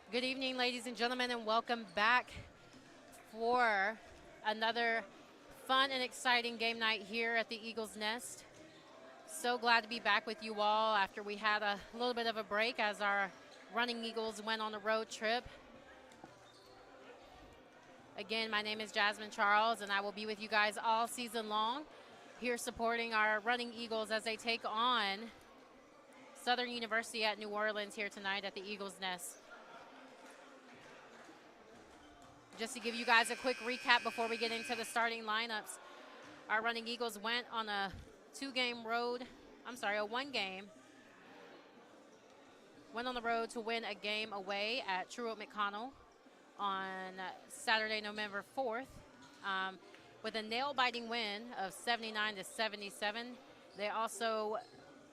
Good evening, ladies and gentlemen, and welcome back for another fun and exciting game night here at the Eagles Nest. So glad to be back with you all after we had a little bit of a break as our running Eagles went on a road trip. Again, my name is Jasmine Charles, and I will be with you guys all season long here supporting our running Eagles as they take on Southern University at New Orleans here tonight at the Eagles Nest. Just to give you guys a quick recap before we get into the starting lineups, our running Eagles went on a one game, went on the road to win a game away at True Oak McConnell on Saturday, November 4th, with a nail-biting win of 79-77. They also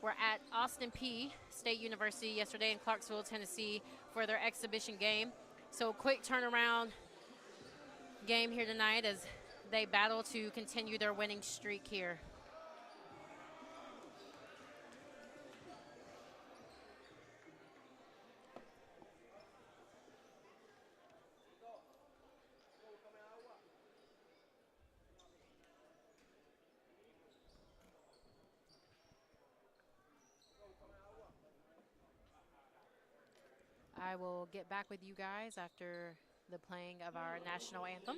were at Austin Peay State University yesterday in Clarksville, Tennessee for their exhibition game. So quick turnaround game here tonight as they battle to continue their winning streak here. I will get back with you guys after the playing of our national anthem.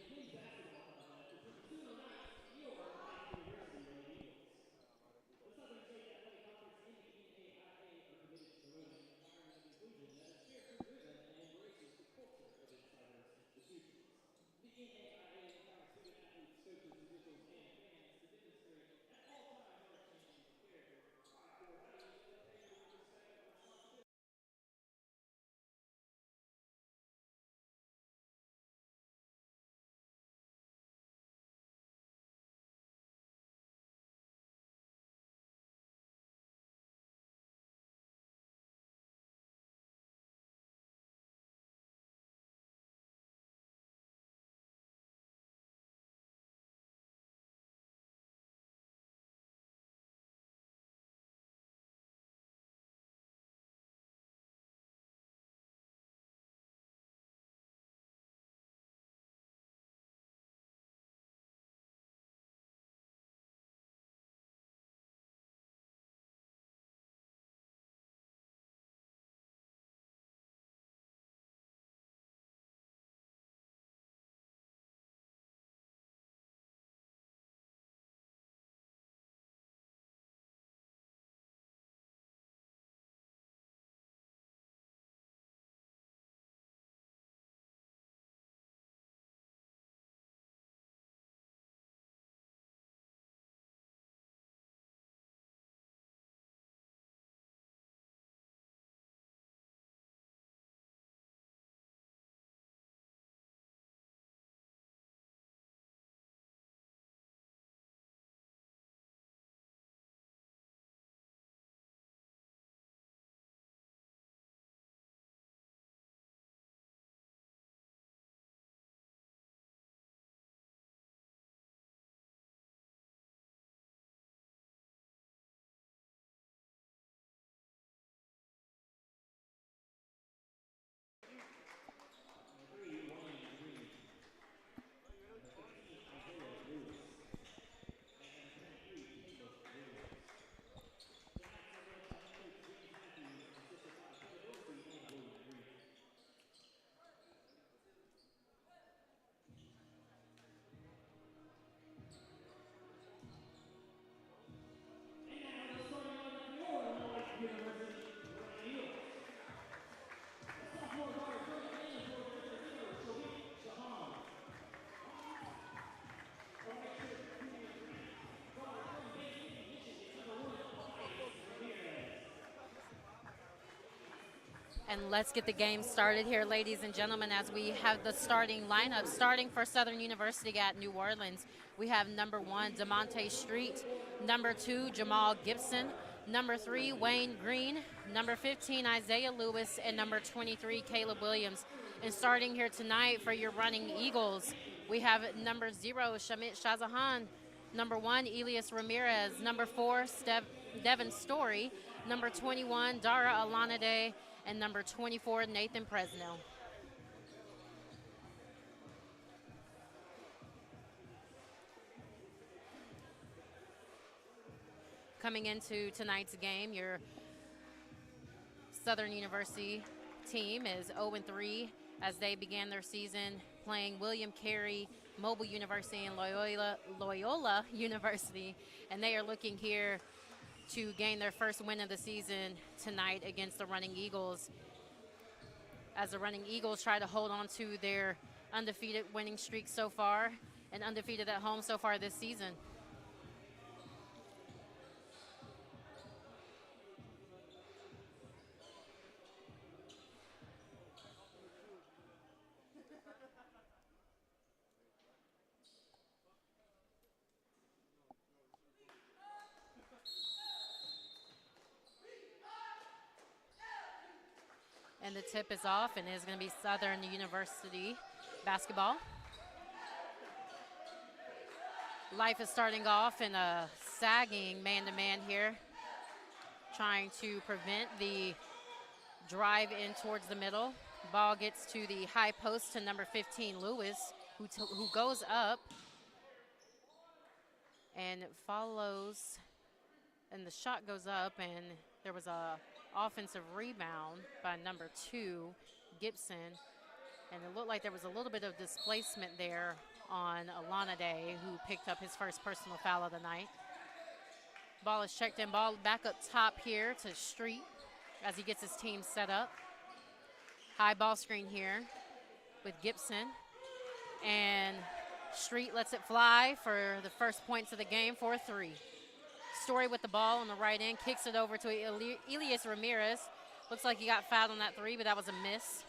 And let's get the game started here, ladies and gentlemen, as we have the starting lineup. Starting for Southern University at New Orleans, we have number 1, DeMonte Street, number 2, Jamal Gibson, number 3, Wayne Green, number 15, Isaiah Lewis, and number 23, Caleb Williams. And starting here tonight for your running Eagles, we have number 0, Shamit Shazahan, number 1, Elias Ramirez, number 4, Devin Story, number 21, Dara Alanade, and number 24, Nathan Presnell. coming into tonight's game, your Southern University team is 0-3 as they began their season playing William Carey Mobile University and Loyola University, and they are looking here to gain their first win of the season tonight against the Running Eagles, as the Running Eagles try to hold on to their undefeated winning streak so far and undefeated at home so far this season. And the tip is off, and it's going to be Southern University basketball. Life is starting off in a sagging man-to-man here, trying to prevent the drive in towards the middle. Ball gets to the high post to number 15, Lewis, who goes up and follows, and the shot goes up, and there was a offensive rebound by number 2, Gibson, and it looked like there was a little bit of displacement there on Alana-Day, who picked up his first personal foul of the night. Ball is checked in, ball back up top here to Street as he gets his team set up. High ball screen here with Gibson, and Street lets it fly for the first points of the game for a 3. Story with the ball on the right end, kicks it over to Elias Ramirez. Looks like he got fouled on that 3, but that was a miss.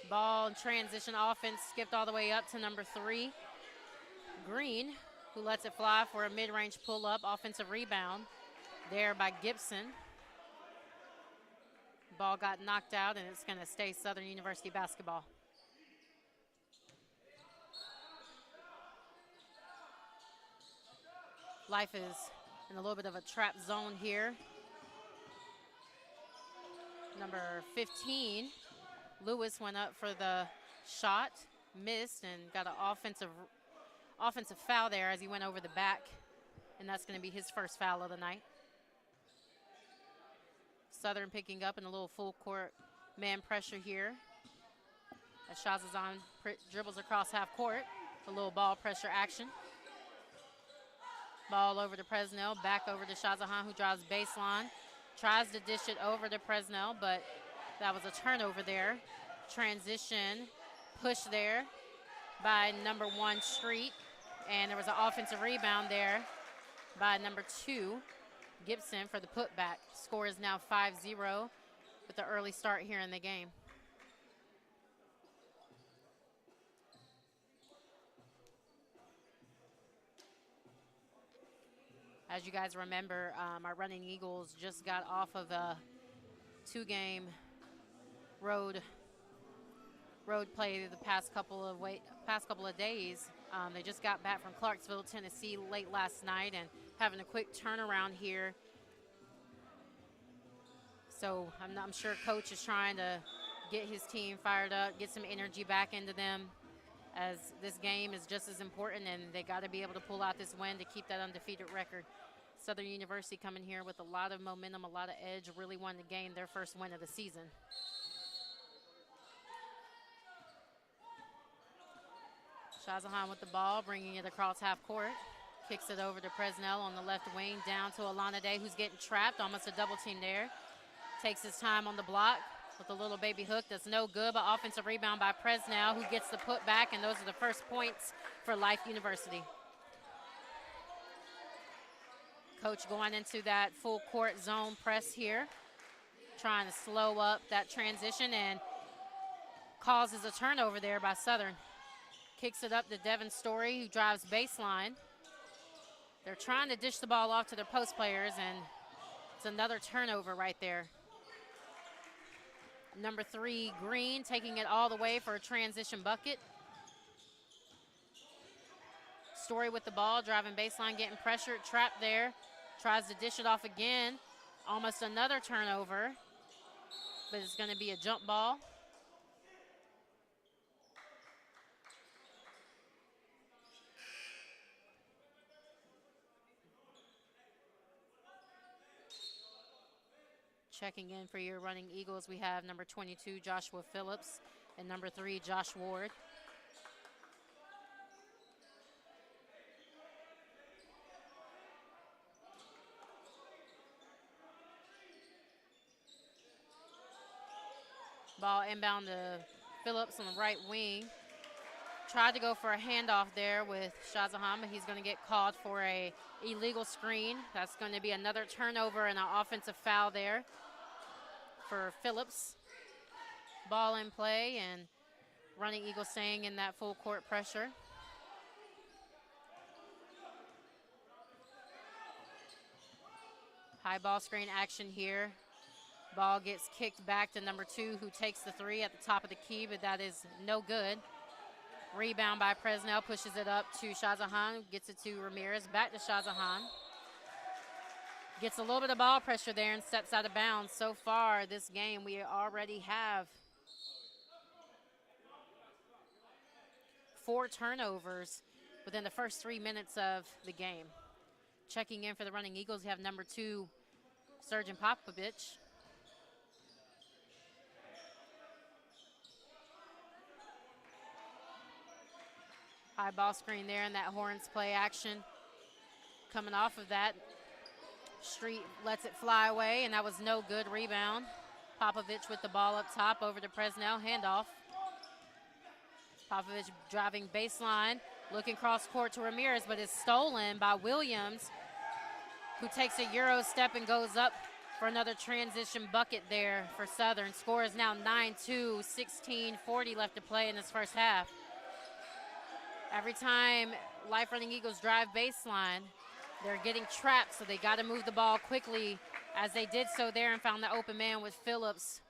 Ball in transition offense skipped all the way up to number 3, Green, who lets it fly for a mid-range pull-up offensive rebound there by Gibson. Ball got knocked out, and it's going to stay Southern University basketball. Life is in a little bit of a trap zone here. Number 15, Lewis, went up for the shot, missed, and got an offensive foul there as he went over the back, and that's going to be his first foul of the night. Southern picking up in a little full court man pressure here as Shazazan dribbles across half court. A little ball pressure action. Ball over to Presnell, back over to Shahzahan, who drives baseline. Tries to dish it over to Presnell, but that was a turnover there. Transition push there by number 1, Street. And there was an offensive rebound there by number 2, Gibson, for the putback. Score is now 5-0 with the early start here in the game. As you guys remember, our Running Eagles just got off of a 2-game road play the past couple of days. They just got back from Clarksville, Tennessee late last night and having a quick turnaround here. So I'm sure Coach is trying to get his team fired up, get some energy back into them, as this game is just as important, and they got to be able to pull out this win to keep that undefeated record. Southern University coming here with a lot of momentum, a lot of edge, really wanting to gain their first win of the season. Shahzahan with the ball, bringing it across half court. Kicks it over to Presnell on the left wing, down to Alana-Day, who's getting trapped, almost a double team there. Takes his time on the block with a little baby hook that's no good, but offensive rebound by Presnell, who gets the put back, and those are the first points for Life University. Coach going into that full court zone press here, trying to slow up that transition, and causes a turnover there by Southern. Kicks it up to Devin Story, who drives baseline. They're trying to dish the ball off to their post players, and it's another turnover right there. Number 3, Green, taking it all the way for a transition bucket. Story with the ball, driving baseline, getting pressured, trapped there. Tries to dish it off again. Almost another turnover, but it's going to be a jump ball. Checking in for your running Eagles, we have number 22, Joshua Phillips, and number 3, Josh Ward. Ball inbound to Phillips on the right wing. Tried to go for a handoff there with Shahzahan, but he's going to get called for a illegal screen. That's going to be another turnover and an offensive foul there for Phillips. Ball in play, and running Eagles staying in that full court pressure. High ball screen action here. Ball gets kicked back to number 2, who takes the 3 at the top of the key, but that is no good. Rebound by Presnell, pushes it up to Shahzahan, gets it to Ramirez, back to Shahzahan. Gets a little bit of ball pressure there and steps out of bounds. So far this game, we already have 4 turnovers within the first 3 minutes of the game. Checking in for the running Eagles, we have number 2, Sergeant Popovich. High ball screen there in that Horns play action. Coming off of that, Street lets it fly away, and that was no good. Rebound. Popovich with the ball up top over to Presnell. Handoff. Popovich driving baseline, looking cross court to Ramirez, but is stolen by Williams, who takes a Euro step and goes up for another transition bucket there for Southern. Score is now 9-2, 16:40 left to play in this first half. Every time Life Running Eagles drive baseline, they're getting trapped, so they got to move the ball quickly, as they did so there and found the open man with Phillips,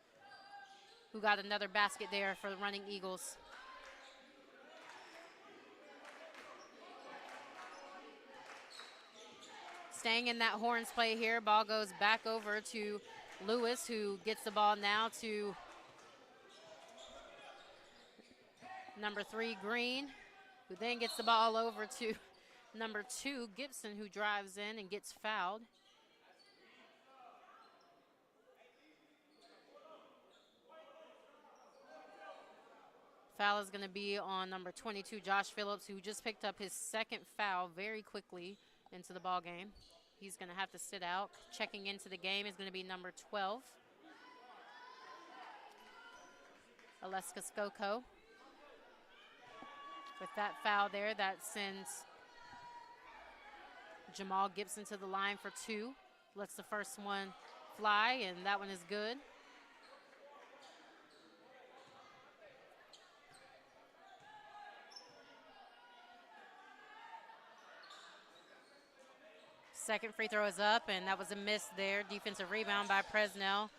who got another basket there for the Running Eagles. Staying in that Horns play here, ball goes back over to Lewis, who gets the ball now to number 3, Green, who then gets the ball over to number 2, Gibson, who drives in and gets fouled. Foul is going to be on number 22, Josh Phillips, who just picked up his 2nd foul very quickly into the ball game. He's going to have to sit out. Checking into the game is going to be number 12, Aleska Skoko. With that foul there, that sends Jamal Gibson to the line for 2. Lets the first one fly, and that one is good. Second free throw is up, and that was a miss there. Defensive rebound by Presnell.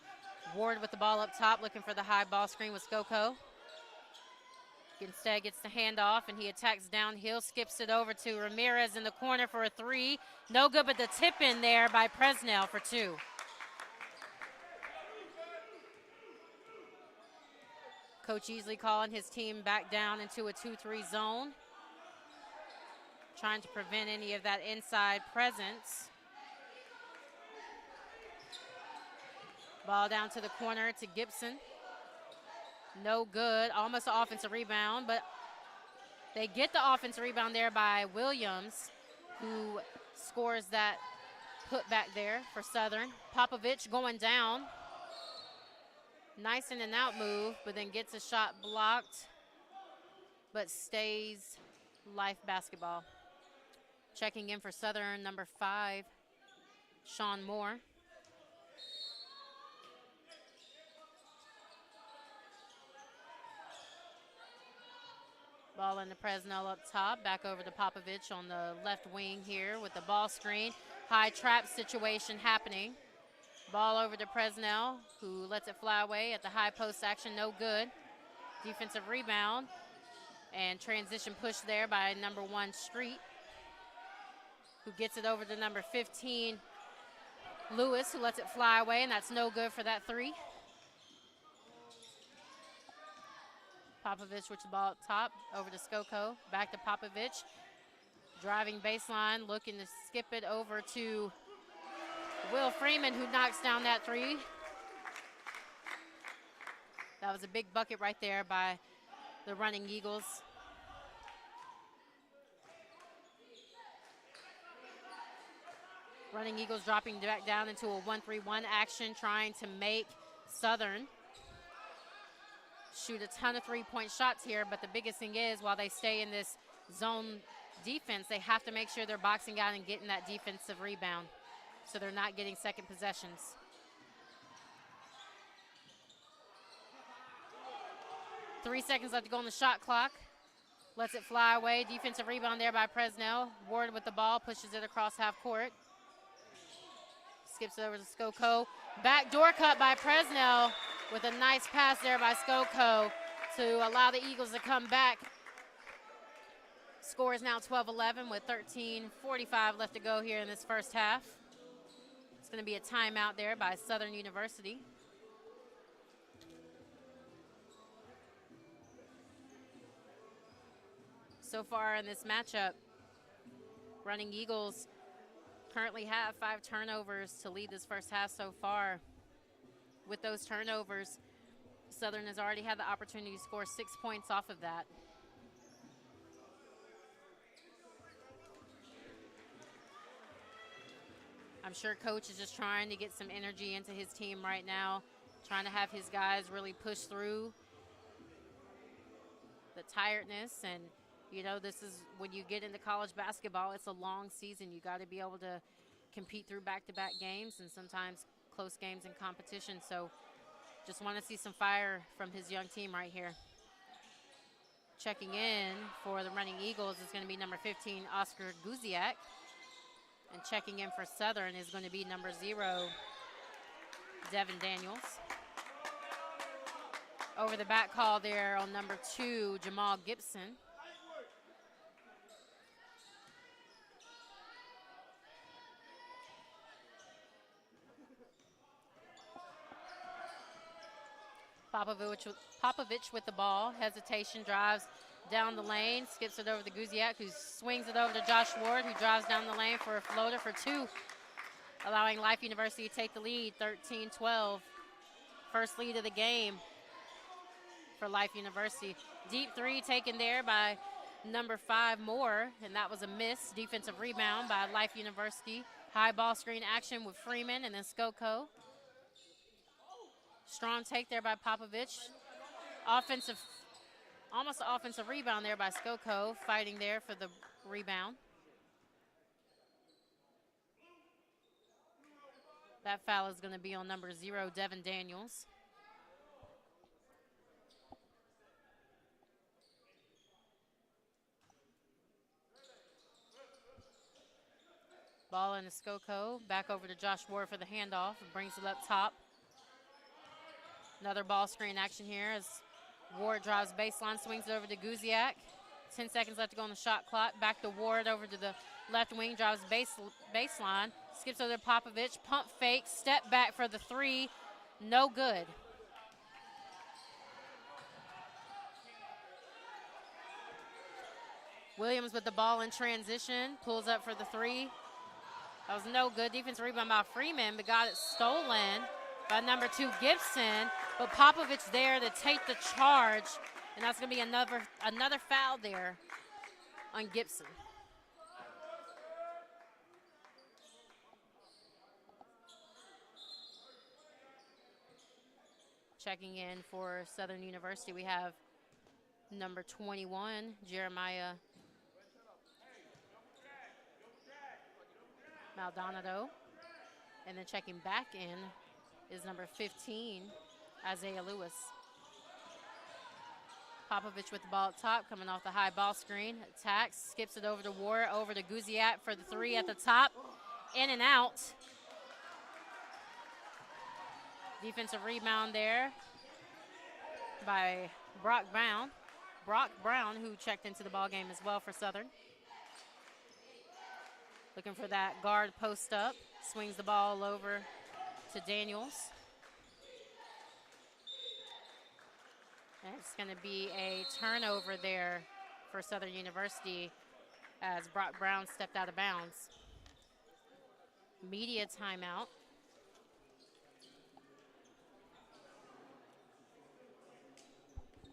Ward with the ball up top, looking for the high ball screen with Skoko. Instead gets the handoff, and he attacks downhill, skips it over to Ramirez in the corner for a 3. No good, but the tip in there by Presnell for 2. Coach Easley calling his team back down into a 2-3 zone, trying to prevent any of that inside presence. Ball down to the corner to Gibson. No good, almost an offensive rebound, but they get the offensive rebound there by Williams, who scores that put back there for Southern. Popovich going down. Nice in and out move, but then gets a shot blocked, but stays Life basketball. Checking in for Southern, number 5, Sean Moore. Ball into Presnell up top, back over to Popovich on the left wing here with the ball screen. High trap situation happening. Ball over to Presnell, who lets it fly away at the high post action, no good. Defensive rebound and transition push there by number 1, Street, who gets it over to number 15, Lewis, who lets it fly away, and that's no good for that 3. Popovich with the ball up top, over to Skoko, back to Popovich. Driving baseline, looking to skip it over to Will Freeman, who knocks down that 3. That was a big bucket right there by the Running Eagles. Running Eagles dropping back down into a 1-3-1 action, trying to make Southern shoot a ton of three-point shots here. But the biggest thing is, while they stay in this zone defense, they have to make sure they're boxing out and getting that defensive rebound so they're not getting second possessions. Three seconds left to go on the shot clock. Lets it fly away. Defensive rebound there by Presnell. Ward with the ball, pushes it across half court. Skips it over to Skoko. Backdoor cut by Presnell with a nice pass there by Skoko to allow the Eagles to come back. Score is now 12-11 with 13:45 left to go here in this first half. It's going to be a timeout there by Southern University. So far in this matchup, Running Eagles currently have 5 turnovers to lead this first half so far. With those turnovers, Southern has already had the opportunity to score 6 points off of that. I'm sure Coach is just trying to get some energy into his team right now, trying to have his guys really push through the tiredness. And you know, this is when you get into college basketball, it's a long season. You got to be able to compete through back-to-back games and sometimes close games in competition. So just want to see some fire from his young team right here. Checking in for the Running Eagles is going to be number 15, Oscar Guziak. And checking in for Southern is going to be number 0, Devin Daniels. Over the back call there on number 2, Jamal Gibson. Popovich with the ball. Hesitation, drives down the lane, skips it over to Guziak, who swings it over to Josh Ward, who drives down the lane for a floater for 2, allowing Life University to take the lead, 13-12. First lead of the game for Life University. Deep 3 taken there by number 5, Moore, and that was a miss. Defensive rebound by Life University. High ball screen action with Freeman and then Skoko. Strong take there by Popovich. Almost an offensive rebound there by Skoko, fighting there for the rebound. That foul is going to be on number 0, Devin Daniels. Ball into Skoko, back over to Josh Ward for the handoff, brings it up top. Another ball screen action here as Ward drives baseline, swings it over to Guziak. 10 seconds left to go on the shot clock. Back to Ward over to the left wing, drives baseline, skips over to Popovich, pump fake, step back for the 3, no good. Williams with the ball in transition, pulls up for the 3. That was no good. Defensive rebound by Freeman, but got it stolen by number 2, Gibson. But Popovich there to take the charge, and that's going to be another foul there on Gibson. Checking in for Southern University, we have number 21, Jeremiah Maldonado. And then checking back in is number 15, Isaiah Lewis. Popovich with the ball at top, coming off the high ball screen. Attacks, skips it over to Ward, over to Guziak for the 3 at the top. In and out. Defensive rebound there by Brock Brown. Brock Brown, who checked into the ball game as well for Southern. Looking for that guard post up. Swings the ball over to Daniels. And it's going to be a turnover there for Southern University as Brock Brown stepped out of bounds. Media timeout.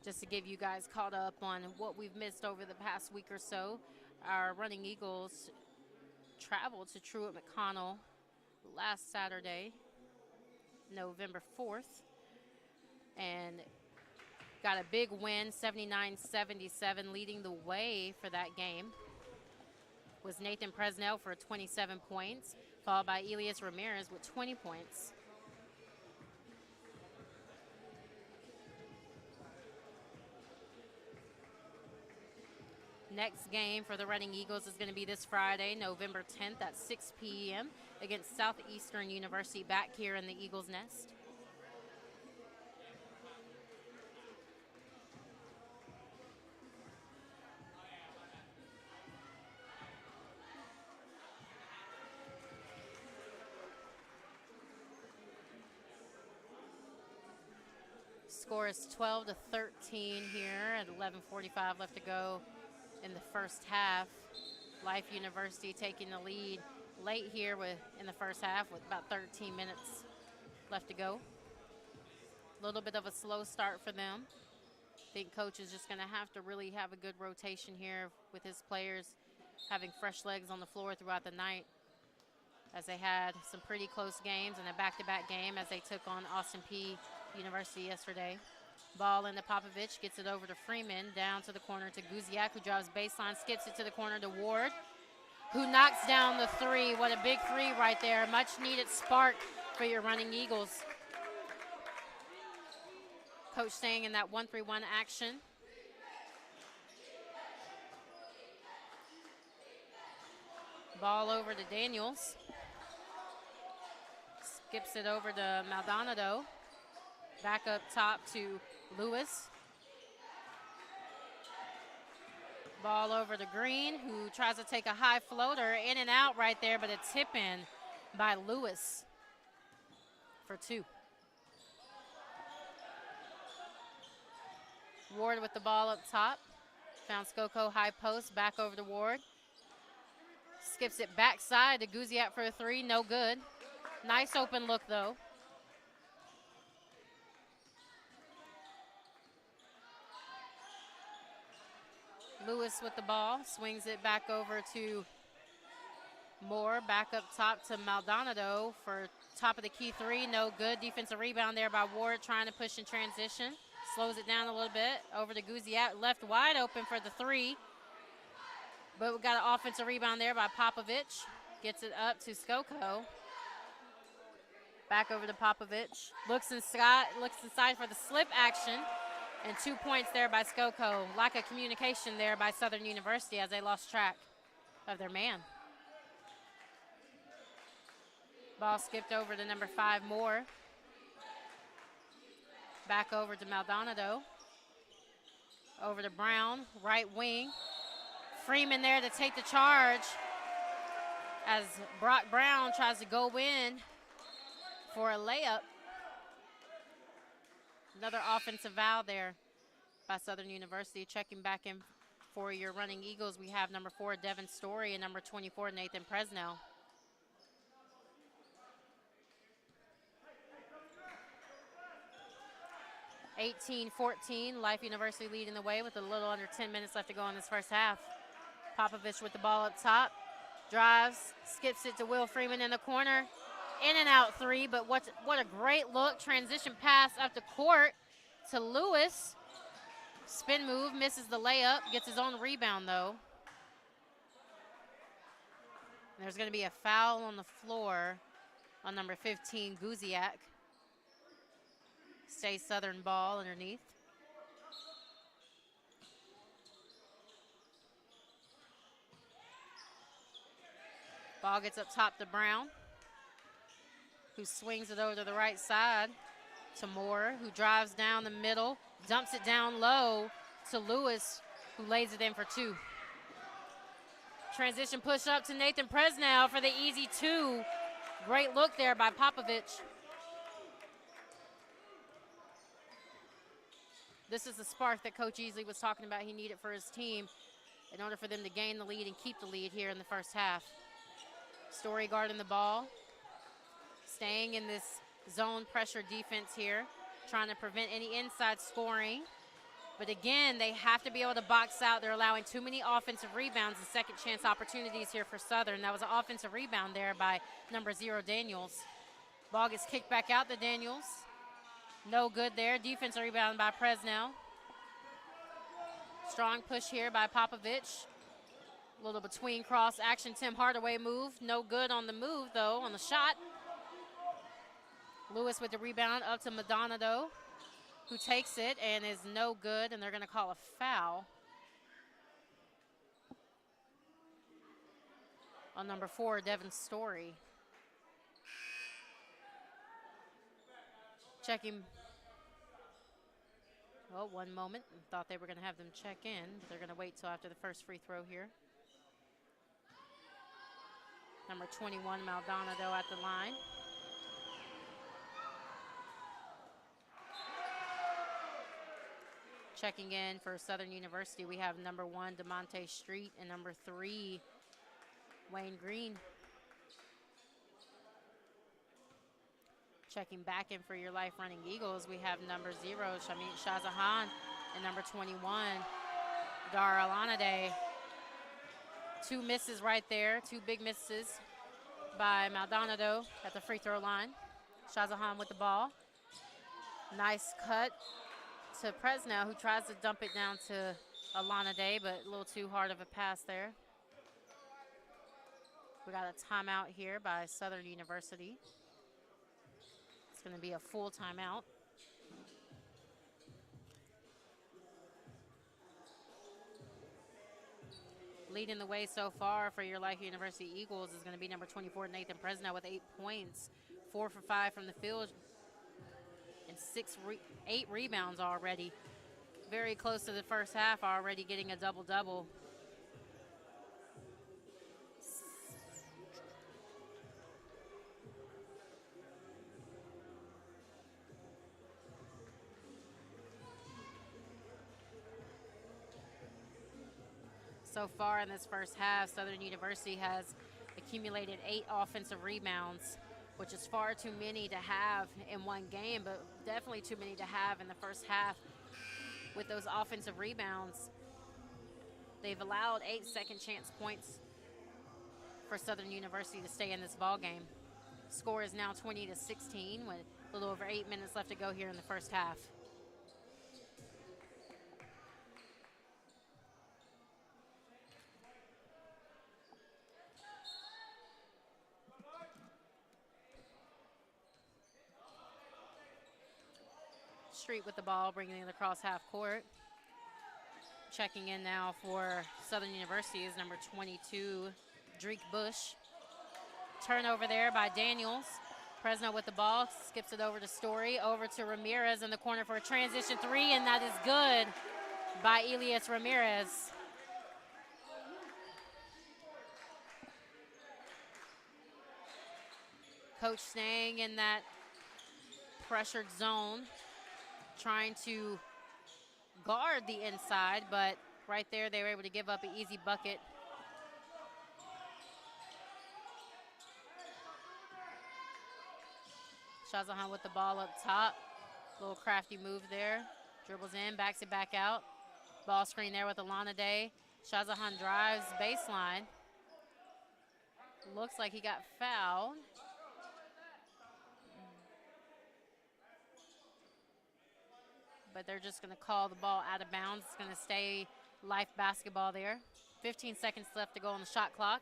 Just to give you guys caught up on what we've missed over the past week or so, our Running Eagles traveled to Truett McConnell last Saturday, November 4th, and got a big win, 79-77. Leading the way for that game was Nathan Presnell for 27 points, followed by Elias Ramirez with 20 points. Next game for the Running Eagles is going to be this Friday, November 10th at 6 p.m. against Southeastern University back here in the Eagles Nest. Score is 12-13 here at 11:45 left to go in the first half. Life University taking the lead late here in the first half with about 13 minutes left to go. A little bit of a slow start for them. I think coach is just going to have to really have a good rotation here with his players having fresh legs on the floor throughout the night, as they had some pretty close games and a back-to-back game as they took on Austin Peay University yesterday. Ball into Popovich, gets it over to Freeman, down to the corner to Guziak, who drives baseline, skips it to the corner to Ward, who knocks down the three. What a big three right there. Much needed spark for your Running Eagles. Coach staying in that 1-3-1 action. Ball over to Daniels. Skips it over to Maldonado. Back up top to Lewis. Ball over to Green, who tries to take a high floater, in and out right there, but a tip in by Lewis for two. Ward with the ball up top. Found Skoko high post, back over to Ward. Skips it backside to Guziak for a three, no good. Nice open look though. Lewis with the ball, swings it back over to Moore, back up top to Maldonado for top of the key three, no good. Defensive rebound there by Ward, trying to push in transition. Slows it down a little bit, over to Guziak, left wide open for the three. But we got an offensive rebound there by Popovich. Gets it up to Skoko. Back over to Popovich. Looks inside for the slip action. And 2 points there by Skoko. Lack of communication there by Southern University as they lost track of their man. Ball skipped over to number 5, Moore. Back over to Maldonado. Over to Brown, right wing. Freeman there to take the charge as Brock Brown tries to go in for a layup. Another offensive foul there by Southern University. Checking back in for your Running Eagles, we have number 4, Devin Story, and number 24, Nathan Presnell. (18-14), Life University leading the way with a little under 10 minutes left to go in this first half. Popovich with the ball up top. Drives, skips it to Will Freeman in the corner. In and out three, but what a great look. Transition pass up the court to Lewis. Spin move, misses the layup, gets his own rebound though. And there's going to be a foul on the floor on number 15, Guziak. Stays Southern ball underneath. Ball gets up top to Brown, who swings it over to the right side to Moore, who drives down the middle, dumps it down low to Lewis, who lays it in for two. Transition push up to Nathan Presnell for the easy two. Great look there by Popovich. This is the spark that Coach Easley was talking about he needed for his team in order for them to gain the lead and keep the lead here in the first half. Story guarding the ball, staying in this zone pressure defense here, trying to prevent any inside scoring. But again, they have to be able to box out. They're allowing too many offensive rebounds and second chance opportunities here for Southern. That was an offensive rebound there by number 0, Daniels. Ball gets kicked back out to Daniels. No good there. Defensive rebound by Presnell. Strong push here by Popovich. A little between cross action. Tim Hardaway move. No good on the move, though, on the shot. Lewis with the rebound up to Maldonado, who takes it and is no good, and they're going to call a foul on number 4, Devin Story. Checking. Oh, one moment. Thought they were going to have them check in, but they're going to wait till after the first free throw here. Number 21, Maldonado at the line. Checking in for Southern University, we have number 1, DeMonte Street, and number 3, Wayne Green. Checking back in for your Life Running Eagles, we have number 0, Shamit Shazahan, and number 21, Dara Alanade. 2 misses right there, 2 big misses by Maldonado at the free throw line. Shazahan with the ball. Nice cut to Presnell, who tries to dump it down to Alanade, but a little too hard of a pass there. We got a timeout here by Southern University. It's going to be a full timeout. Leading the way so far for your Life University Eagles is going to be number 24, Nathan Presnell, with 8 points, 4 for 5 from the field, and 8 rebounds already. Very close to the first half, already getting a double-double. So far in this first half, Southern University has accumulated 8 offensive rebounds, which is far too many to have in one game, but definitely too many to have in the first half. With those offensive rebounds, they've allowed 8 second chance points for Southern University to stay in this ball game. Score is now 20-16 with a little over 8 minutes left to go here in the first half. Street with the ball, bringing it across half court. Checking in now for Southern University is number 22, Drake Bush. Turnover there by Daniels. Presnell with the ball, skips it over to Story, over to Ramirez in the corner for a transition 3, and that is good by Elias Ramirez. Coach staying in that pressured zone, trying to guard the inside, but right there they were able to give up an easy bucket. Shazahan with the ball up top. Little crafty move there. Dribbles in, backs it back out. Ball screen there with Alanade. Shazahan drives baseline. Looks like he got fouled. But they're just going to call the ball out of bounds. It's going to stay Life basketball there. 15 seconds left to go on the shot clock.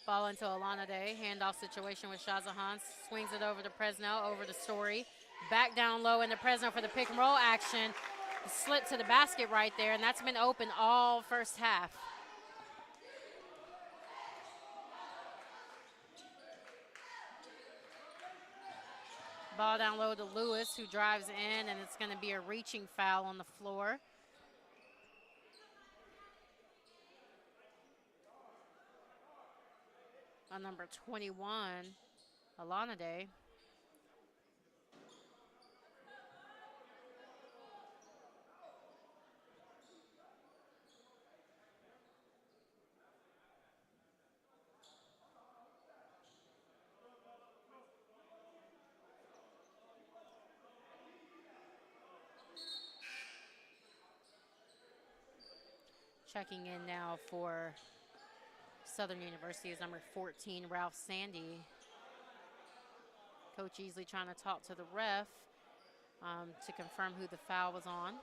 Ball into Alanade. Handoff situation with Shazahan. Swings it over to Presnell, over to Story. Back down low into Presnell for the pick and roll action. Slip to the basket right there, and that's been open all first half. Ball down low to Lewis, who drives in, and it's going to be a reaching foul on the floor. On number 21, Alanade. Checking in now for Southern University is number 14, Ralph Sandy. Coach Easley trying to talk to the ref to confirm who the foul was on.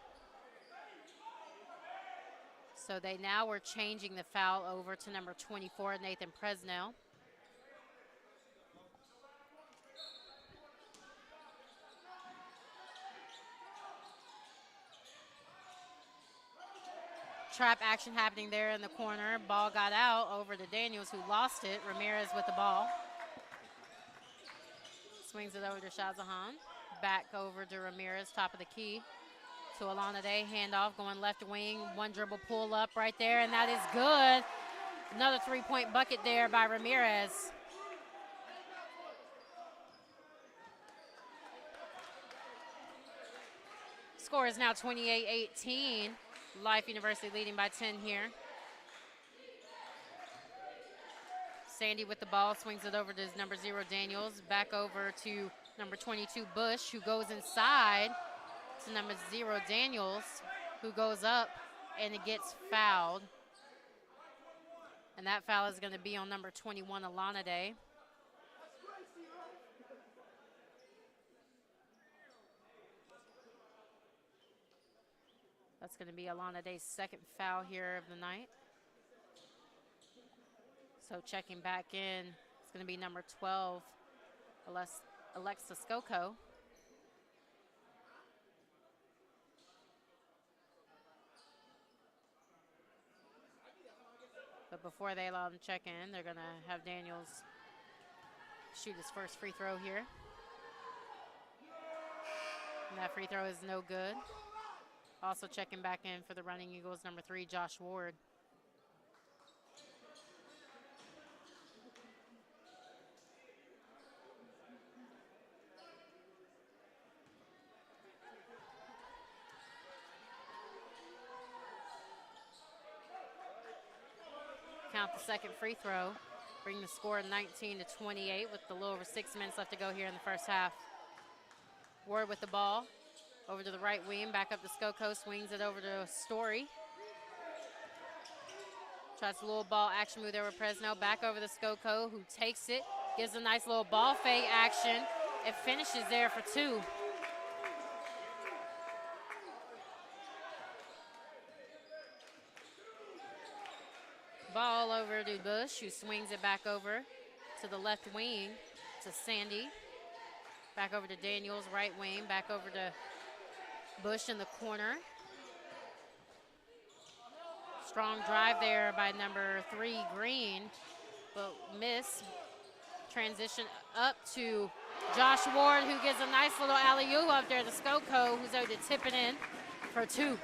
So they now were changing the foul over to number 24, Nathan Presnell. Trap action happening there in the corner. Ball got out over to Daniels, who lost it. Ramirez with the ball. Swings it over to Shazahan. Back over to Ramirez, top of the key. To Alana Day, handoff going left wing. One dribble pull up right there, and that is good. Another three-point bucket there by Ramirez. Score is now 28-18. Life University leading by 10 here. Sandy with the ball, swings it over to his number 0, Daniels. Back over to number 22, Bush, who goes inside to number 0, Daniels, who goes up and it gets fouled. And that foul is going to be on number 21, Alana Day. That's going to be Alana Day's second foul here of the night. So checking back in, it's going to be number 12, Alexa Skoko. But before they allow them to check in, they're going to have Daniels shoot his first free throw here. And that free throw is no good. Also checking back in for the Running Eagles, number 3, Josh Ward. Count the second free throw. Bring the score 19-28 with a little over 6 minutes left to go here in the first half. Ward with the ball. Over to the right wing, back up to Skoko, swings it over to Story. Tries a little ball action move there with Presnell. Back over to Skoko, who takes it, gives a nice little ball fake action. It finishes there for 2. Ball over to Bush, who swings it back over to the left wing to Sandy. Back over to Daniels, right wing, back over to Bush in the corner. Strong drive there by number 3, Green, but miss. Transition up to Josh Ward, who gives a nice little alley-oop up there to Skoko, who's able to tip it in for 2.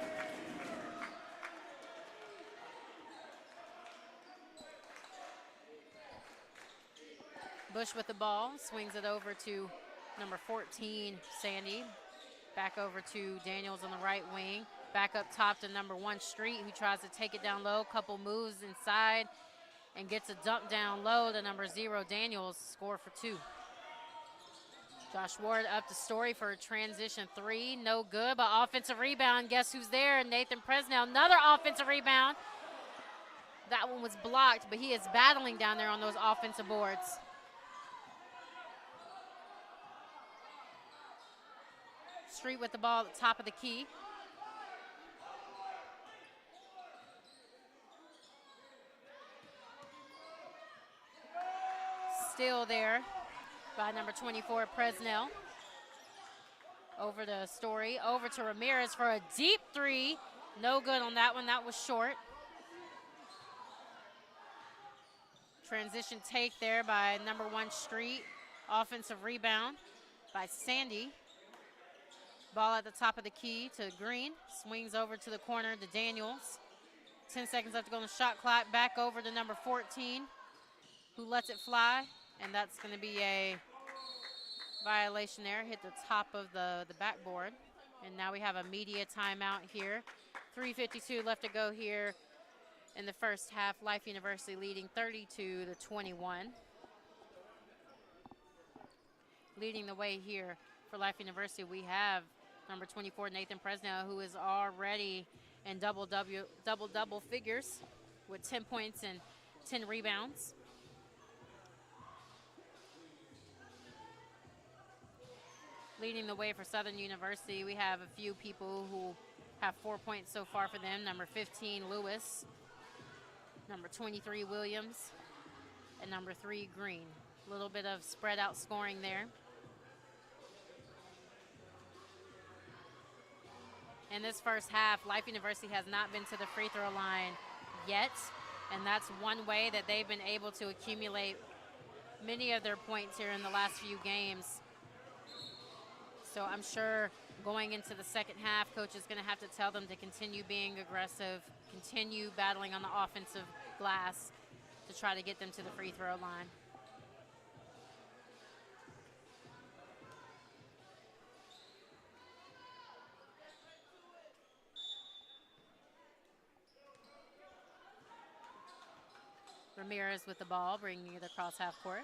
Bush with the ball, swings it over to number 14, Sandy. Back over to Daniels on the right wing. Back up top to number 1, Street, who tries to take it down low. Couple moves inside and gets a dump down low to number 0, Daniels. Score for 2. Josh Ward up to Story for a transition 3. No good, but offensive rebound. Guess who's there? Nathan Presnell. Another offensive rebound. That one was blocked, but he is battling down there on those offensive boards. Street with the ball at the top of the key. Still there by number 24, Presnell. Over to Story, over to Ramirez for a deep 3. No good on that one, that was short. Transition take there by number 1, Street. Offensive rebound by Sandy. Ball at the top of the key to Green. Swings over to the corner to Daniels. 10 seconds left to go on the shot clock. Back over to number 14, who lets it fly. And that's going to be a violation there. Hit the top of the backboard. And now we have a media timeout here. 3:52 left to go here in the first half. Life University leading 32-21. Leading the way here for Life University, we have number 24, Nathan Presnell, who is already and double figures with 10 points and 10 rebounds. Leading the way for Southern University, we have a few people who have 4 points so far for them. Number 15, Lewis. Number 23, Williams. And number 3, Green. A little bit of spread out scoring there. In this first half, Life University has not been to the free throw line yet, and that's one way that they've been able to accumulate many of their points here in the last few games. So I'm sure going into the second half, coach is going to have to tell them to continue being aggressive, continue battling on the offensive glass to try to get them to the free throw line. Ramirez with the ball, bringing it across half court.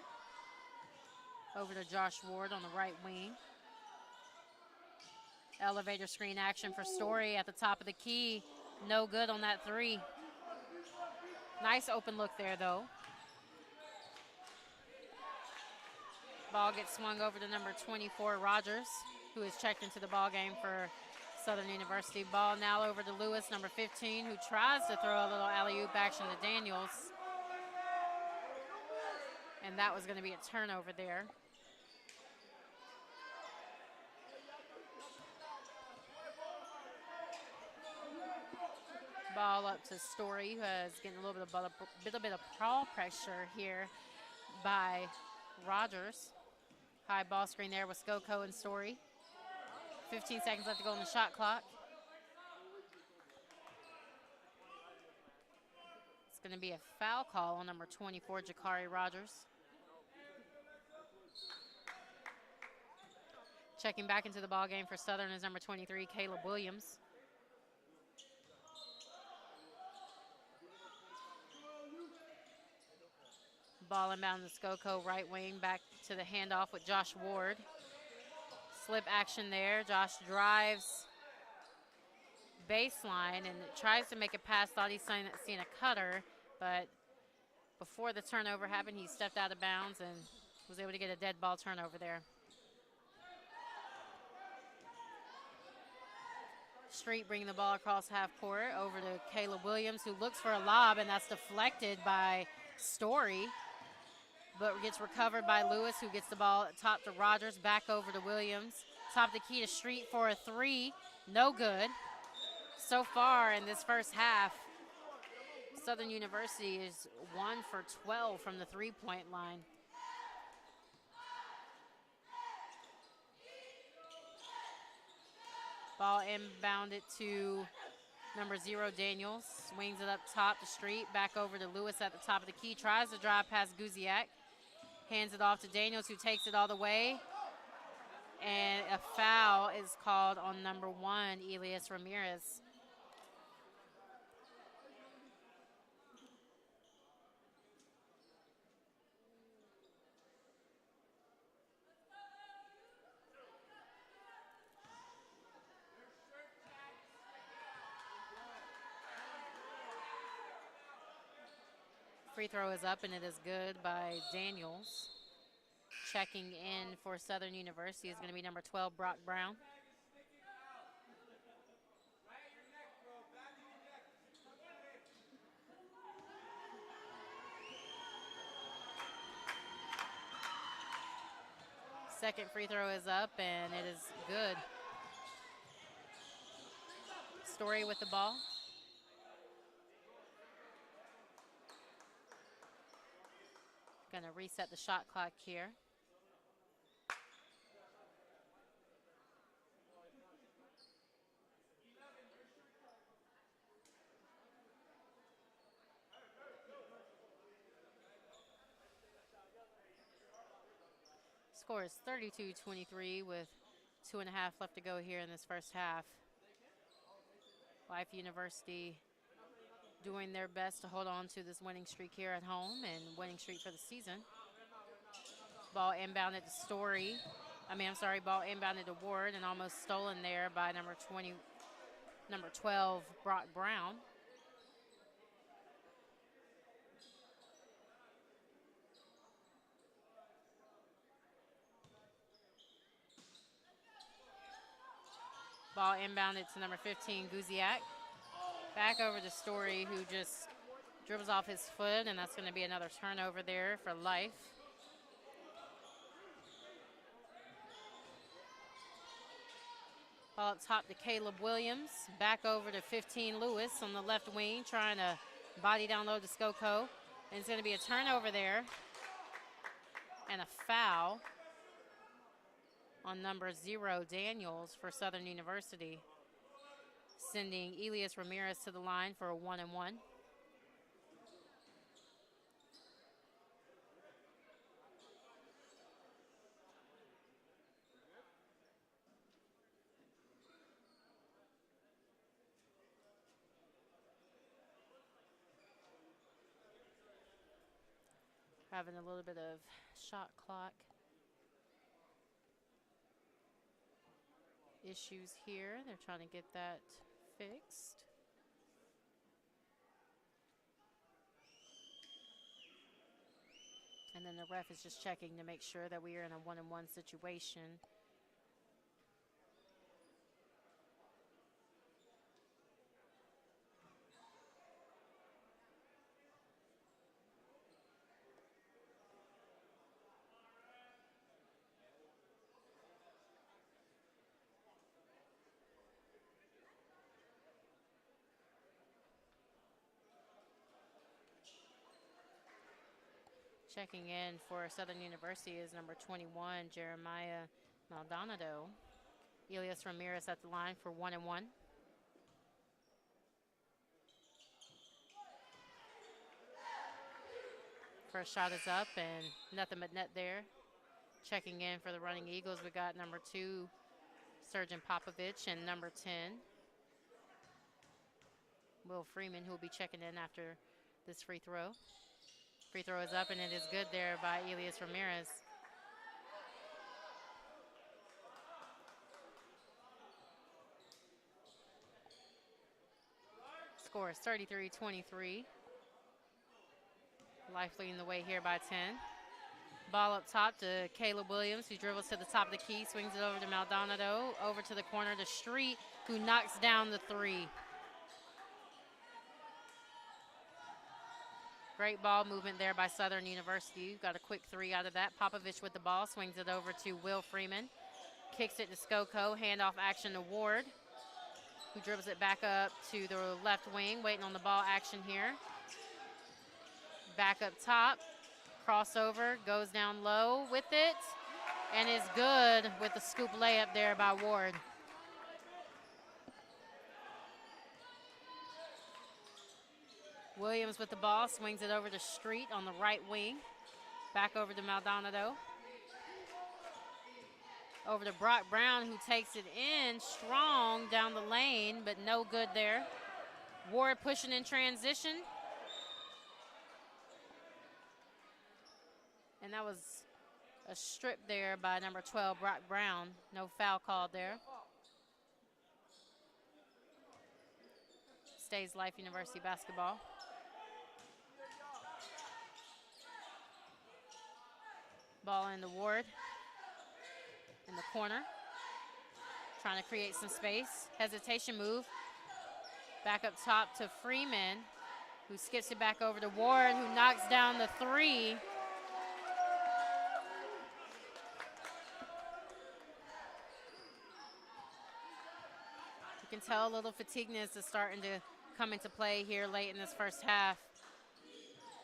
Over to Josh Ward on the right wing. Elevator screen action for Story at the top of the key. No good on that 3. Nice open look there, though. Ball gets swung over to number 24, Rogers, who is checked into the ball game for Southern University. Ball now over to Lewis, number 15, who tries to throw a little alley-oop action to Daniels. And that was going to be a turnover there. Ball up to Story, who is getting a little bit of ball pressure here by Rogers. High ball screen there with Skoko and Story. 15 seconds left to go on the shot clock. It's going to be a foul call on number 24, Jakari Rogers. Checking back into the ball game for Southern is number 23, Caleb Williams. Ball inbound to Skoko, right wing, back to the handoff with Josh Ward. Slip action there. Josh drives baseline and tries to make a pass. Thought he's seen a cutter, but before the turnover happened, he stepped out of bounds and was able to get a dead ball turnover there. Street bringing the ball across half court over to Caleb Williams, who looks for a lob, and that's deflected by Story, but gets recovered by Lewis, who gets the ball top to Rogers, back over to Williams. Top the key to Street for a 3, no good. So far in this first half, Southern University is 1 for 12 from the three-point line. Ball inbounded to number 0, Daniels. Swings it up top the Street, back over to Lewis at the top of the key. Tries to drive past Guziak. Hands it off to Daniels, who takes it all the way. And a foul is called on number 1, Elias Ramirez. Free throw is up, and it is good by Daniels. Checking in for Southern University is going to be number 12, Brock Brown. Second free throw is up, and it is good. Story with the ball. Going to reset the shot clock here. Score is 32-23 with 2.5 left to go here in this first half. Life University doing their best to hold on to this winning streak here at home and winning streak for the season. Ball inbounded to Story. Ball inbounded to Ward and almost stolen there by number 20, number 12, Brock Brown. Ball inbounded to number 15, Guziak. Back over to Story, who just dribbles off his foot, and that's going to be another turnover there for Life. Ball up top to Caleb Williams. Back over to 15, Lewis on the left wing, trying to body down low to Skoko. And it's going to be a turnover there and a foul on number 0, Daniels, for Southern University, sending Elias Ramirez to the line for a 1-and-1. Having a little bit of shot clock issues here. They're trying to get that fixed. And then the ref is just checking to make sure that we are in a 1-and-1 situation. Checking in for Southern University is number 21, Jeremiah Maldonado. Elias Ramirez at the line for 1-and-1. First shot is up and nothing but net there. Checking in for the Running Eagles, we got number 2, Sergeant Popovich, and number 10, Will Freeman, who will be checking in after this free throw. Free throw is up, and it is good there by Elias Ramirez. Score is 33-23. Life leading the way here by 10. Ball up top to Caleb Williams, who dribbles to the top of the key, swings it over to Maldonado, over to the corner to Street, who knocks down the 3. Great ball movement there by Southern University. Got a quick 3 out of that. Popovich with the ball, swings it over to Will Freeman. Kicks it to Skoko, handoff action to Ward, who dribbles it back up to the left wing, waiting on the ball action here. Back up top, crossover, goes down low with it, and is good with the scoop layup there by Ward. Williams with the ball, swings it over to Street on the right wing. Back over to Maldonado. Over to Brock Brown, who takes it in strong down the lane, but no good there. Ward pushing in transition. And that was a strip there by number 12, Brock Brown. No foul called there. Stays Life University basketball. Ball into Ward in the corner. Trying to create some space. Hesitation move. Back up top to Freeman, who skips it back over to Ward, who knocks down the 3. You can tell a little fatigueness is starting to come into play here late in this first half.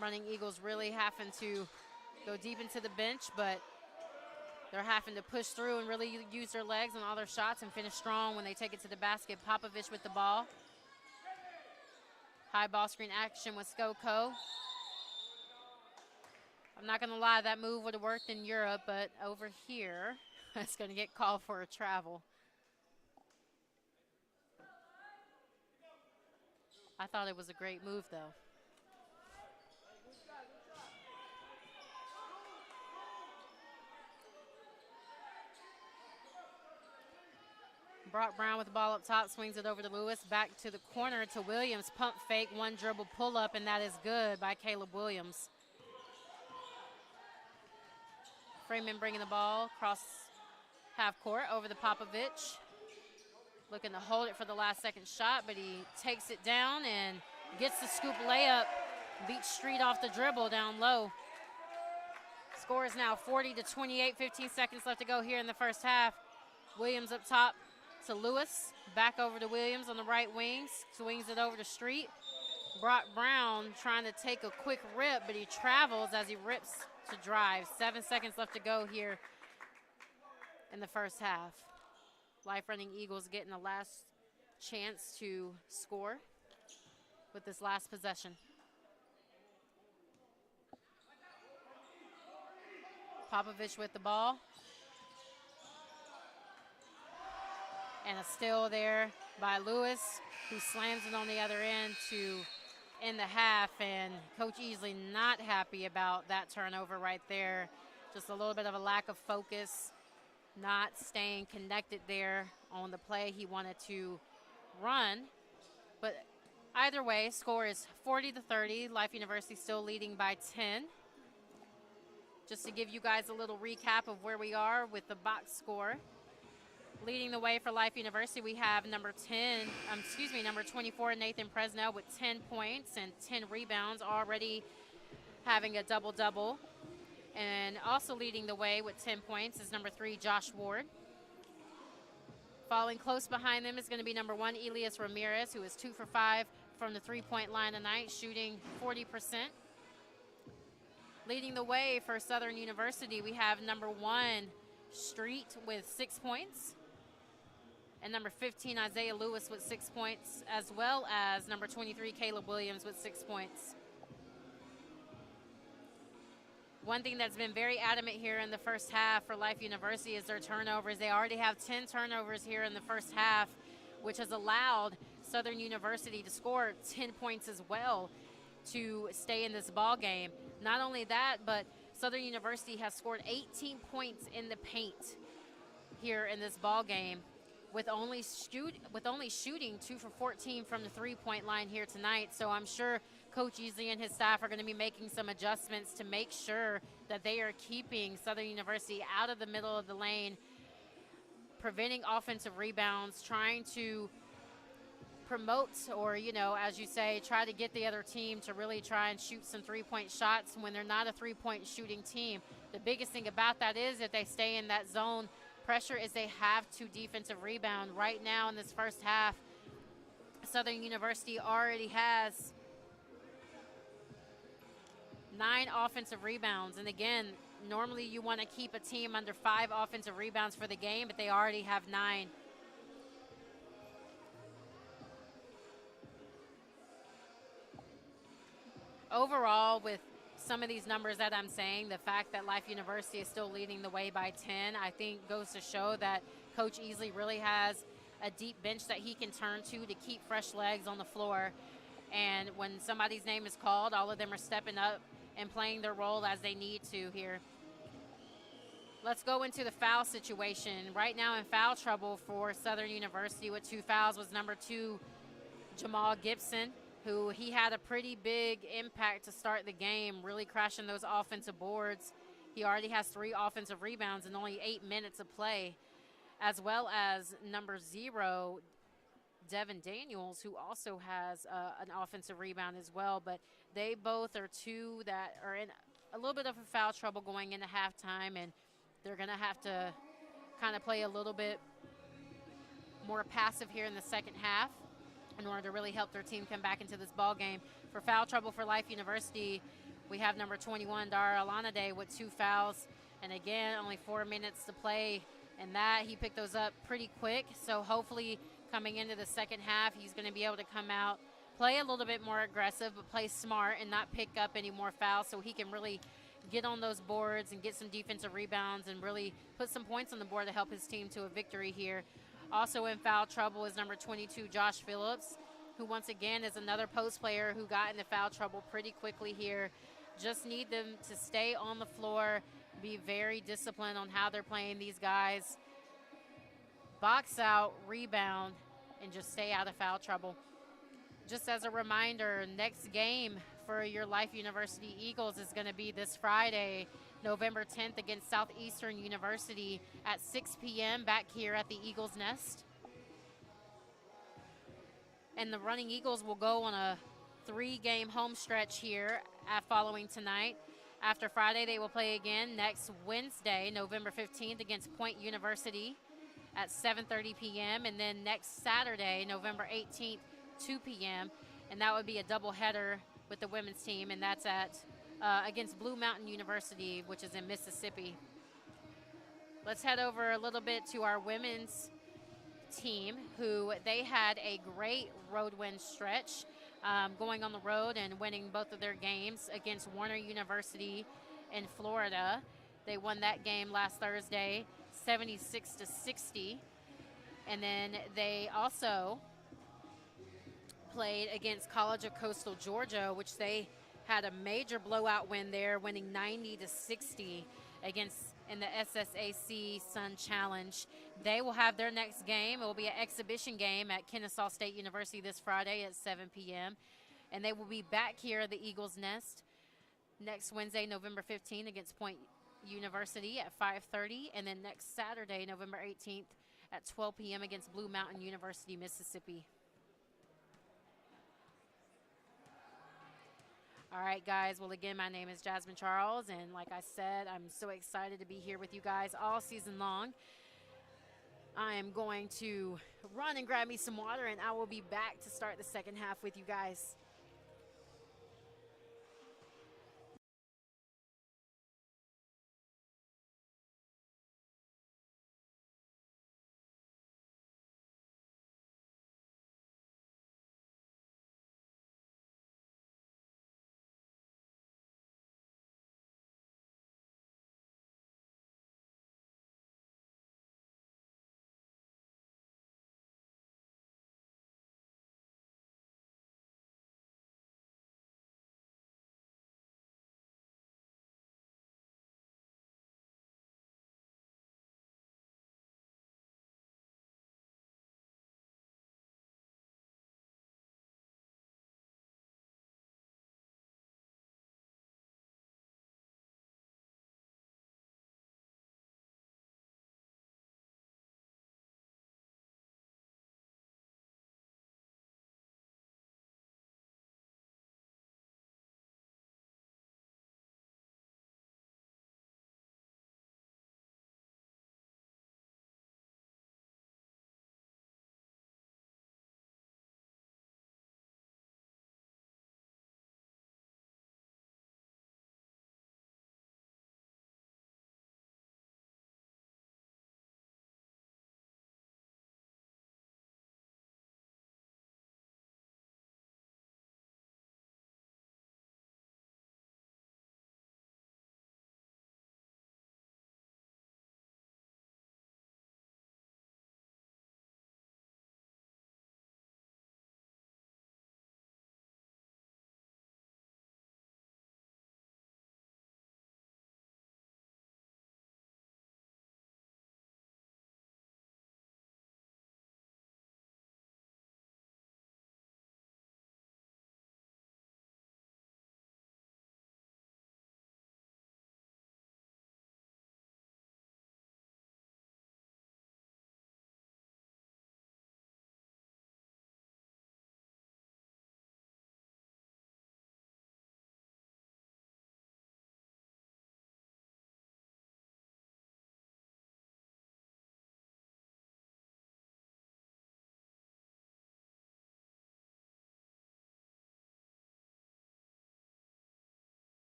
Running Eagles really having to go deep into the bench, but they're having to push through and really use their legs on all their shots and finish strong when they take it to the basket. Popovich with the ball. High ball screen action with Skoko. I'm not going to lie, that move would have worked in Europe, but over here, it's going to get called for a travel. I thought it was a great move, though. Brock Brown with the ball up top, swings it over to Lewis, back to the corner to Williams. Pump fake, one dribble pull up, and that is good by Caleb Williams. Freeman bringing the ball across half court over the Popovich. Looking to hold it for the last second shot, but he takes it down and gets the scoop layup. Beats Street off the dribble down low. Score is now 40-28, 15 seconds left to go here in the first half. Williams up top to Lewis. Back over to Williams on the right wing. Swings it over to Street. Brock Brown trying to take a quick rip, but he travels as he rips to drive. 7 seconds left to go here in the first half. Life Running Eagles getting the last chance to score with this last possession. Popovich with the ball. And a steal there by Lewis, who slams it on the other end to end the half. And Coach Easley not happy about that turnover right there. Just a little bit of a lack of focus, not staying connected there on the play he wanted to run. But either way, score is 40-30. Life University still leading by 10. Just to give you guys a little recap of where we are with the box score. Leading the way for Life University, we have number 24, Nathan Presnell with 10 points and 10 rebounds, already having a double-double. And also leading the way with 10 points is number 3, Josh Ward. Following close behind them is going to be number 1, Elias Ramirez, who is 2 for 5 from the three-point line tonight, shooting 40%. Leading the way for Southern University, we have number 1, Street with 6 points. And number 15, Isaiah Lewis with 6 points, as well as number 23, Caleb Williams with 6 points. One thing that's been very adamant here in the first half for Life University is their turnovers. They already have 10 turnovers here in the first half, which has allowed Southern University to score 10 points as well to stay in this ball game. Not only that, but Southern University has scored 18 points in the paint here in this ball game, with only shooting 2 for 14 from the three-point line here tonight. So I'm sure Coach Easley and his staff are going to be making some adjustments to make sure that they are keeping Southern University out of the middle of the lane, preventing offensive rebounds, trying to promote, or, as you say, try to get the other team to really try and shoot some three-point shots when they're not a three-point shooting team. The biggest thing about that is if they stay in that zone pressure is they have to defensive rebound. Right now in this first half, Southern University already has 9 offensive rebounds. And again, normally you want to keep a team under 5 offensive rebounds for the game, but they already have 9. Overall, with some of these numbers that I'm saying, the fact that Life University is still leading the way by 10, I think goes to show that Coach Easley really has a deep bench that he can turn to keep fresh legs on the floor. And when somebody's name is called, all of them are stepping up and playing their role as they need to here. Let's go into the foul situation. Right now in foul trouble for Southern University with 2 fouls was number 2, Jamal Gibson, who he had a pretty big impact to start the game, really crashing those offensive boards. He already has 3 offensive rebounds in only 8 minutes of play, as well as number 0, Devin Daniels, who also has an offensive rebound as well. But they both are 2 that are in a little bit of a foul trouble going into halftime, and they're going to have to kind of play a little bit more passive here in the second half in order to really help their team come back into this ball game. For foul trouble for Life University, we have number 21, Dara Alanade, with 2 fouls. And again, only 4 minutes to play. And that, he picked those up pretty quick. So hopefully coming into the second half, he's going to be able to come out, play a little bit more aggressive, but play smart and not pick up any more fouls so he can really get on those boards and get some defensive rebounds and really put some points on the board to help his team to a victory here. Also in foul trouble is number 22, Josh Phillips, who once again is another post player who got into foul trouble pretty quickly here. Just need them to stay on the floor, be very disciplined on how they're playing these guys. box out, rebound, and just stay out of foul trouble. Just as a reminder, next game for your Life University Eagles is going to be this Friday, November 10th against Southeastern University at 6 p.m. back here at the Eagles Nest. And the Running Eagles will go on a 3-game home stretch here following tonight. After Friday, they will play again next Wednesday, November 15th against Point University at 7:30 p.m. And then next Saturday, November 18th, 2 p.m. And that would be a doubleheader with the women's team, and that's at against Blue Mountain University, which is in Mississippi. Let's head over a little bit to our women's team, who they had a great road win stretch, going on the road and winning both of their games against Warner University in Florida. They won that game last Thursday, 76-60. And then they also played against College of Coastal Georgia, which they had a major blowout win there, winning 90-60 against in the SSAC Sun Challenge. They will have their next game. It will be an exhibition game at Kennesaw State University this Friday at 7 p.m. And they will be back here at the Eagles Nest next Wednesday, November 15th against Point University at 5:30. And then next Saturday, November 18th at 12 p.m. against Blue Mountain University, Mississippi. All right, guys. Well, again, my name is Jasmine Charles, and like I said, I'm so excited to be here with you guys all season long. I am going to run and grab me some water, and I will be back to start the second half with you guys.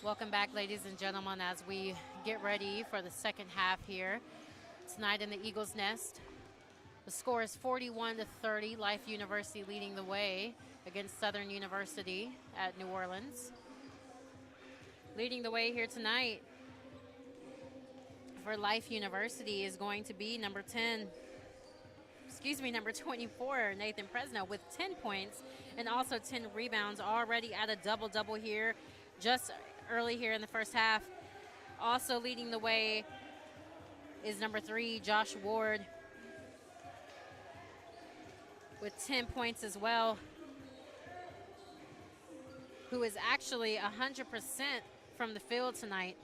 Welcome back, ladies and gentlemen, as we get ready for the second half here tonight in the Eagles Nest. The score is 41-30, Life University leading the way against Southern University at New Orleans. Leading the way here tonight for Life University is going to be number 24, Nathan Presnell, with 10 points and also 10 rebounds, already at a double-double here just early here in the first half. Also leading the way is number 3, Josh Ward, with 10 points as well, who is actually 100% from the field tonight.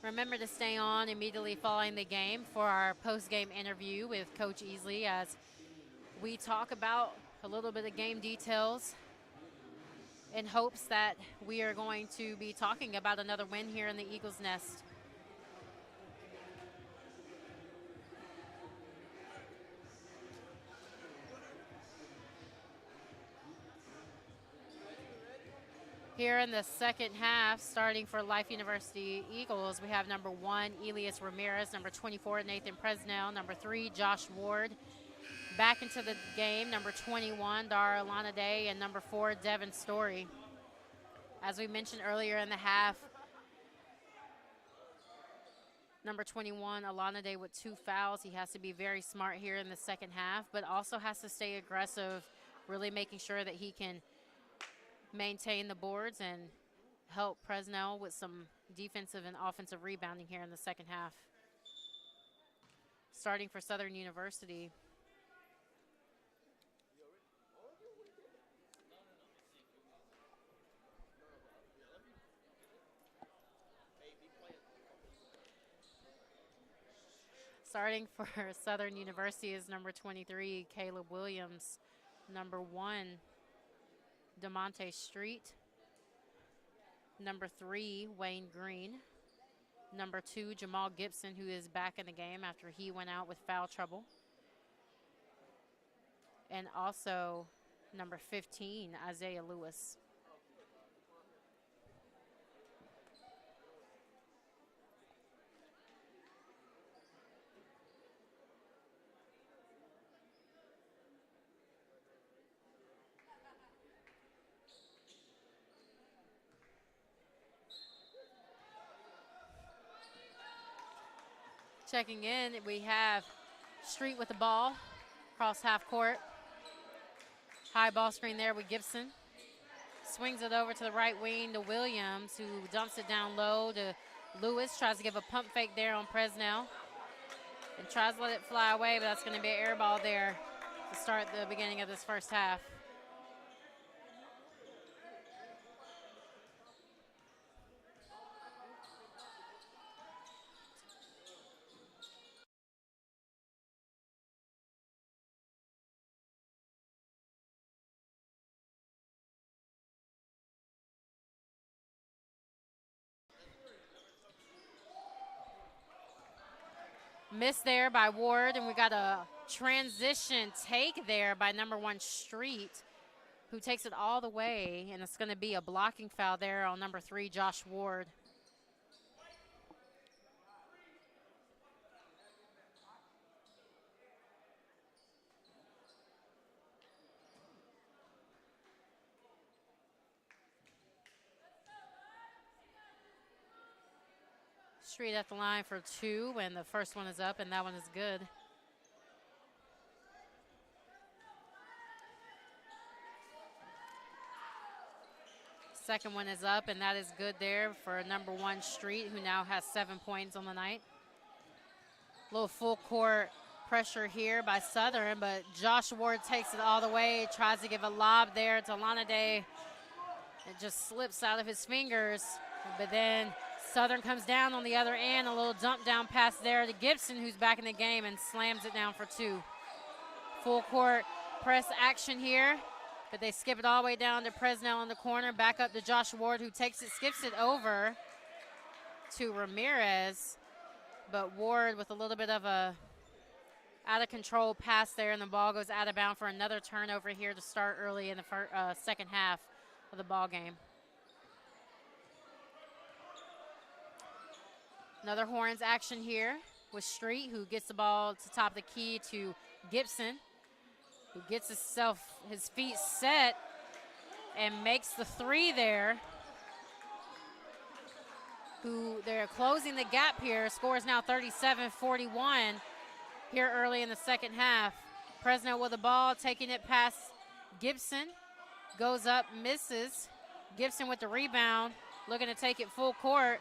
Remember to stay on immediately following the game for our post-game interview with Coach Easley as we talk about a little bit of game details in hopes that we are going to be talking about another win here in the Eagles Nest. Here in the second half, starting for Life University Eagles, we have number 1, Elias Ramirez, number 24, Nathan Presnell, number 3, Josh Ward. Back into the game, number 21, Dara Alana-Day, and number 4, Devin Story. As we mentioned earlier in the half, number 21, Alana-Day, with 2 fouls. He has to be very smart here in the second half, but also has to stay aggressive, really making sure that he can maintain the boards and help Presnell with some defensive and offensive rebounding here in the second half. Starting for Southern University, is number 23, Caleb Williams, number 1, DeMonte Street, number 3, Wayne Green, number 2, Jamal Gibson, who is back in the game after he went out with foul trouble, and also number 15, Isaiah Lewis. Checking in, we have Street with the ball, across half court. High ball screen there with Gibson. Swings it over to the right wing to Williams, who dumps it down low to Lewis. Tries to give a pump fake there on Presnell and tries to let it fly away, but that's going to be an air ball there to start the beginning of this first half. Miss there by Ward, and we got a transition take there by number 1, Street, who takes it all the way, and it's going to be a blocking foul there on number 3, Josh Ward. Street at the line for 2, and the first one is up, and that one is good. Second one is up, and that is good there for number 1, Street, who now has 7 points on the night. Little full court pressure here by Southern, but Josh Ward takes it all the way, tries to give a lob there to Alana-Day. It just slips out of his fingers, but then Southern comes down on the other end, a little dump down pass there to Gibson, who's back in the game, and slams it down for 2. Full court press action here, but they skip it all the way down to Presnell in the corner, back up to Josh Ward, who takes it, skips it over to Ramirez, but Ward with a little bit of a out of control pass there, and the ball goes out of bounds for another turnover here to start early in the second half of the ball game. Another horns action here with Street, who gets the ball to top of the key to Gibson, who gets his feet set and makes the three there. Who they're closing the gap here. Score is now 37-41 here early in the second half. Fresno with the ball, taking it past Gibson. Goes up, misses. Gibson with the rebound, looking to take it full court.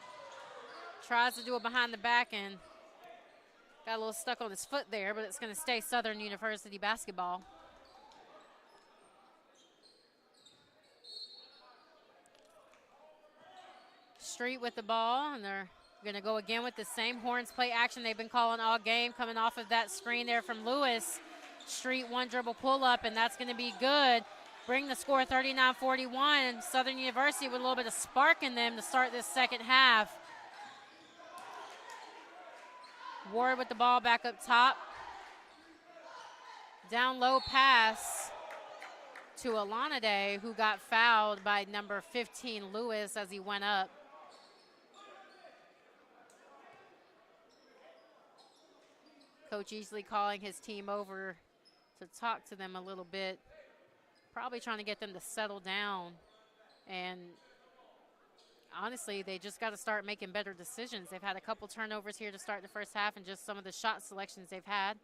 Tries to do it behind the back and got a little stuck on his foot there, but it's going to stay Southern University basketball. Street with the ball, and they're going to go again with the same horns play action they've been calling all game, coming off of that screen there from Lewis. Street one dribble pull up, and that's going to be good. Bring the score 39-41. Southern University with a little bit of spark in them to start this second half. Ward with the ball back up top. Down low pass to Alanade, who got fouled by number 15, Lewis, as he went up. Coach Easley calling his team over to talk to them a little bit. Probably trying to get them to settle down. And honestly, they just got to start making better decisions. They've had a couple turnovers here to start the first half and just some of the shot selections they've had.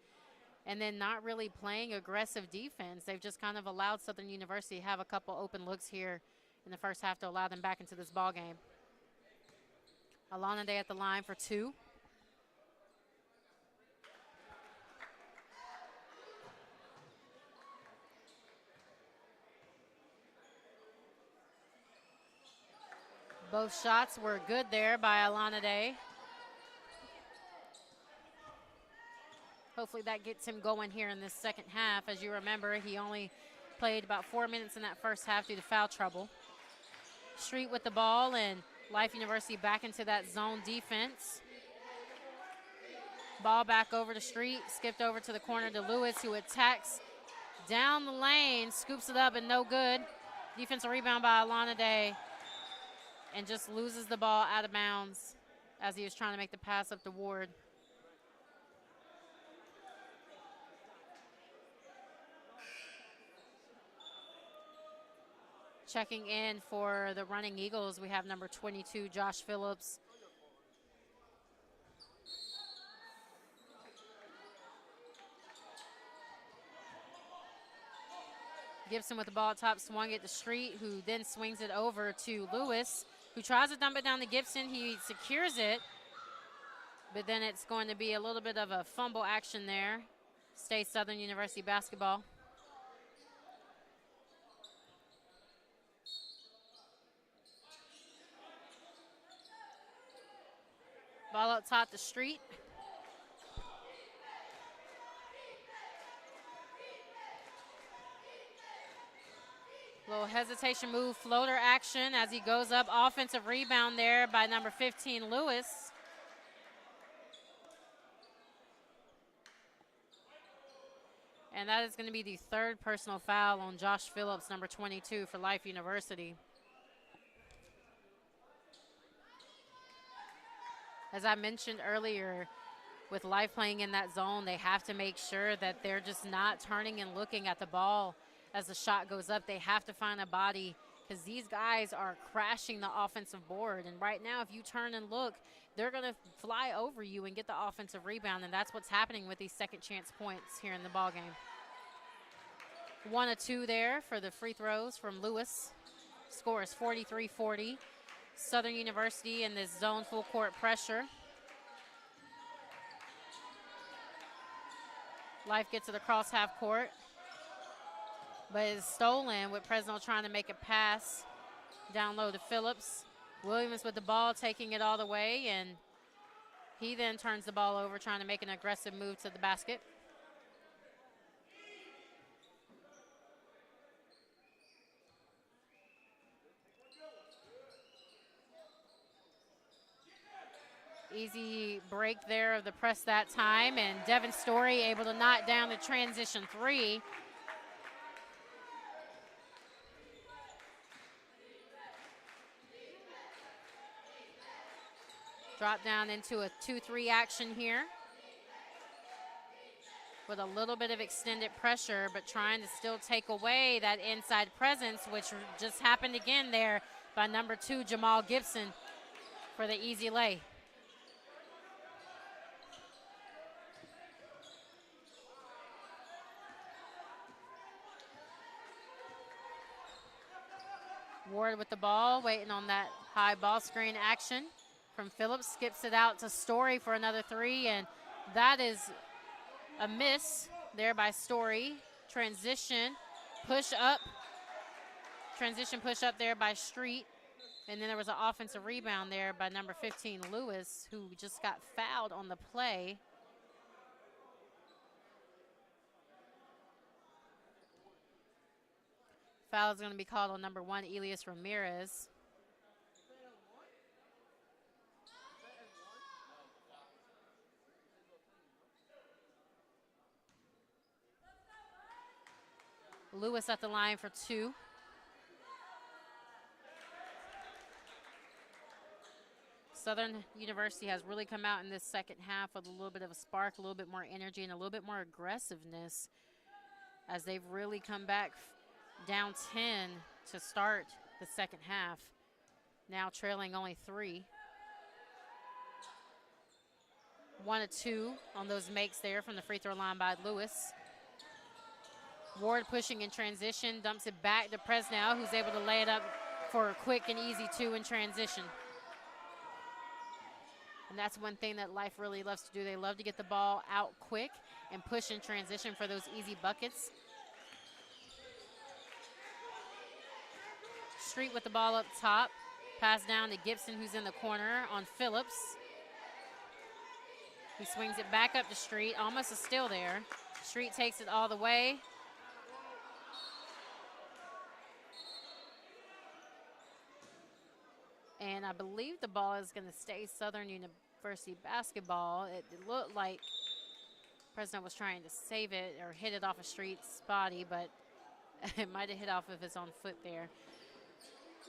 And then not really playing aggressive defense. They've just kind of allowed Southern University to have a couple open looks here in the first half to allow them back into this ball game. Alanade at the line for two. Both shots were good there by Alanade. Hopefully that gets him going here in this second half. As you remember, he only played about 4 minutes in that first half due to foul trouble. Street with the ball, and Life University back into that zone defense. Ball back over to Street, skipped over to the corner to Lewis, who attacks down the lane, scoops it up and no good. Defensive rebound by Alanade, and just loses the ball out of bounds as he was trying to make the pass up to Ward. Checking in for the Running Eagles, we have number 22, Josh Phillips. Gibson with the ball at top, swung it to Street, who then swings it over to Lewis, who tries to dump it down to Gibson. He secures it, but then it's going to be a little bit of a fumble action there. Stays Southern University basketball. Ball up top to Street. Little hesitation move, floater action as he goes up. Offensive rebound there by number 15, Lewis. And that is going to be the third personal foul on Josh Phillips, number 22 for Life University. As I mentioned earlier, with Life playing in that zone, they have to make sure that they're just not turning and looking at the ball as the shot goes up. They have to find a body because these guys are crashing the offensive board. And right now, if you turn and look, they're going to fly over you and get the offensive rebound, and that's what's happening with these second chance points here in the ball game. 1 of 2 there for the free throws from Lewis. Score is 43-40. Southern University in this zone full court pressure. Life gets to the cross half court, but it's stolen with Fresno trying to make a pass down low to Phillips. Williams with the ball, taking it all the way, and he then turns the ball over, trying to make an aggressive move to the basket. Easy break there of the press that time, and Devin Story able to knock down the transition three. Drop down into a 2-3 action here with a little bit of extended pressure, but trying to still take away that inside presence, which just happened again there by number 2, Jamal Gibson, for the easy lay. Ward with the ball, waiting on that high ball screen action from Phillips. Skips it out to Story for another three, and that is a miss there by Story. Transition push up there by Street. And then there was an offensive rebound there by number 15, Lewis, who just got fouled on the play. Foul is going to be called on number 1, Elias Ramirez. Lewis at the line for 2. Southern University has really come out in this second half with a little bit of a spark, a little bit more energy, and a little bit more aggressiveness as they've really come back down 10 to start the second half, now trailing only 3. 1 of 2 on those makes there from the free throw line by Lewis. Ward pushing in transition, dumps it back to Presnell, who's able to lay it up for a quick and easy 2 in transition. And that's one thing that Life really loves to do. They love to get the ball out quick and push in transition for those easy buckets. Street with the ball up top. Pass down to Gibson, who's in the corner on Phillips. He swings it back up to Street, almost a steal there. Street takes it all the way. And I believe the ball is going to stay Southern University basketball. It looked like President was trying to save it or hit it off of Street's body, but it might have hit off of his own foot there.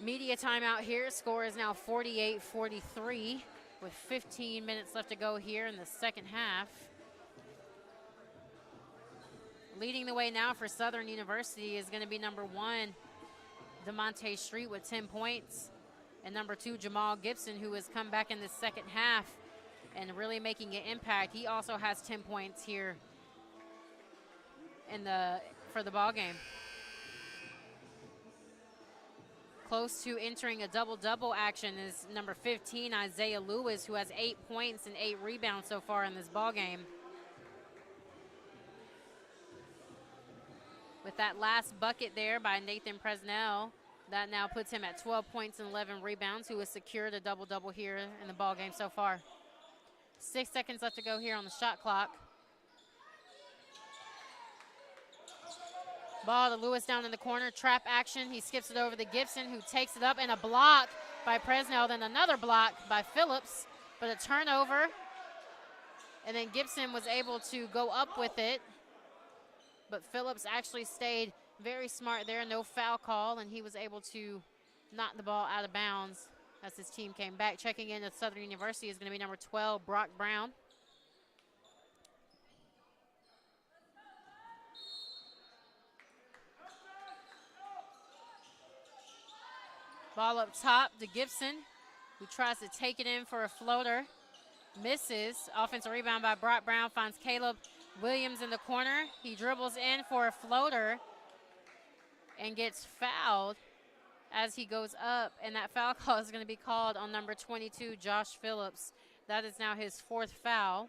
Media timeout here. Score is now 48-43 with 15 minutes left to go here in the second half. Leading the way now for Southern University is going to be number 1, DeMonte Street with 10 points. And number 2, Jamal Gibson, who has come back in the second half and really making an impact. He also has 10 points here for the ball game. Close to entering a double-double action is number 15, Isaiah Lewis, who has 8 points and 8 rebounds so far in this ball game. With that last bucket there by Nathan Presnell, that now puts him at 12 points and 11 rebounds, who has secured a double-double here in the ball game so far. 6 seconds left to go here on the shot clock. Ball to Lewis down in the corner, trap action. He skips it over to Gibson, who takes it up, and a block by Presnell, then another block by Phillips, but a turnover. And then Gibson was able to go up with it, but Phillips actually stayed very smart there, no foul call, and he was able to knock the ball out of bounds as his team came back. Checking in at Southern University is going to be number 12, Brock Brown. Ball up top to Gibson, who tries to take it in for a floater. Misses. Offensive rebound by Brock Brown, finds Caleb Williams in the corner. He dribbles in for a floater and gets fouled as he goes up, and that foul call is going to be called on number 22, Josh Phillips. That is now his 4th foul.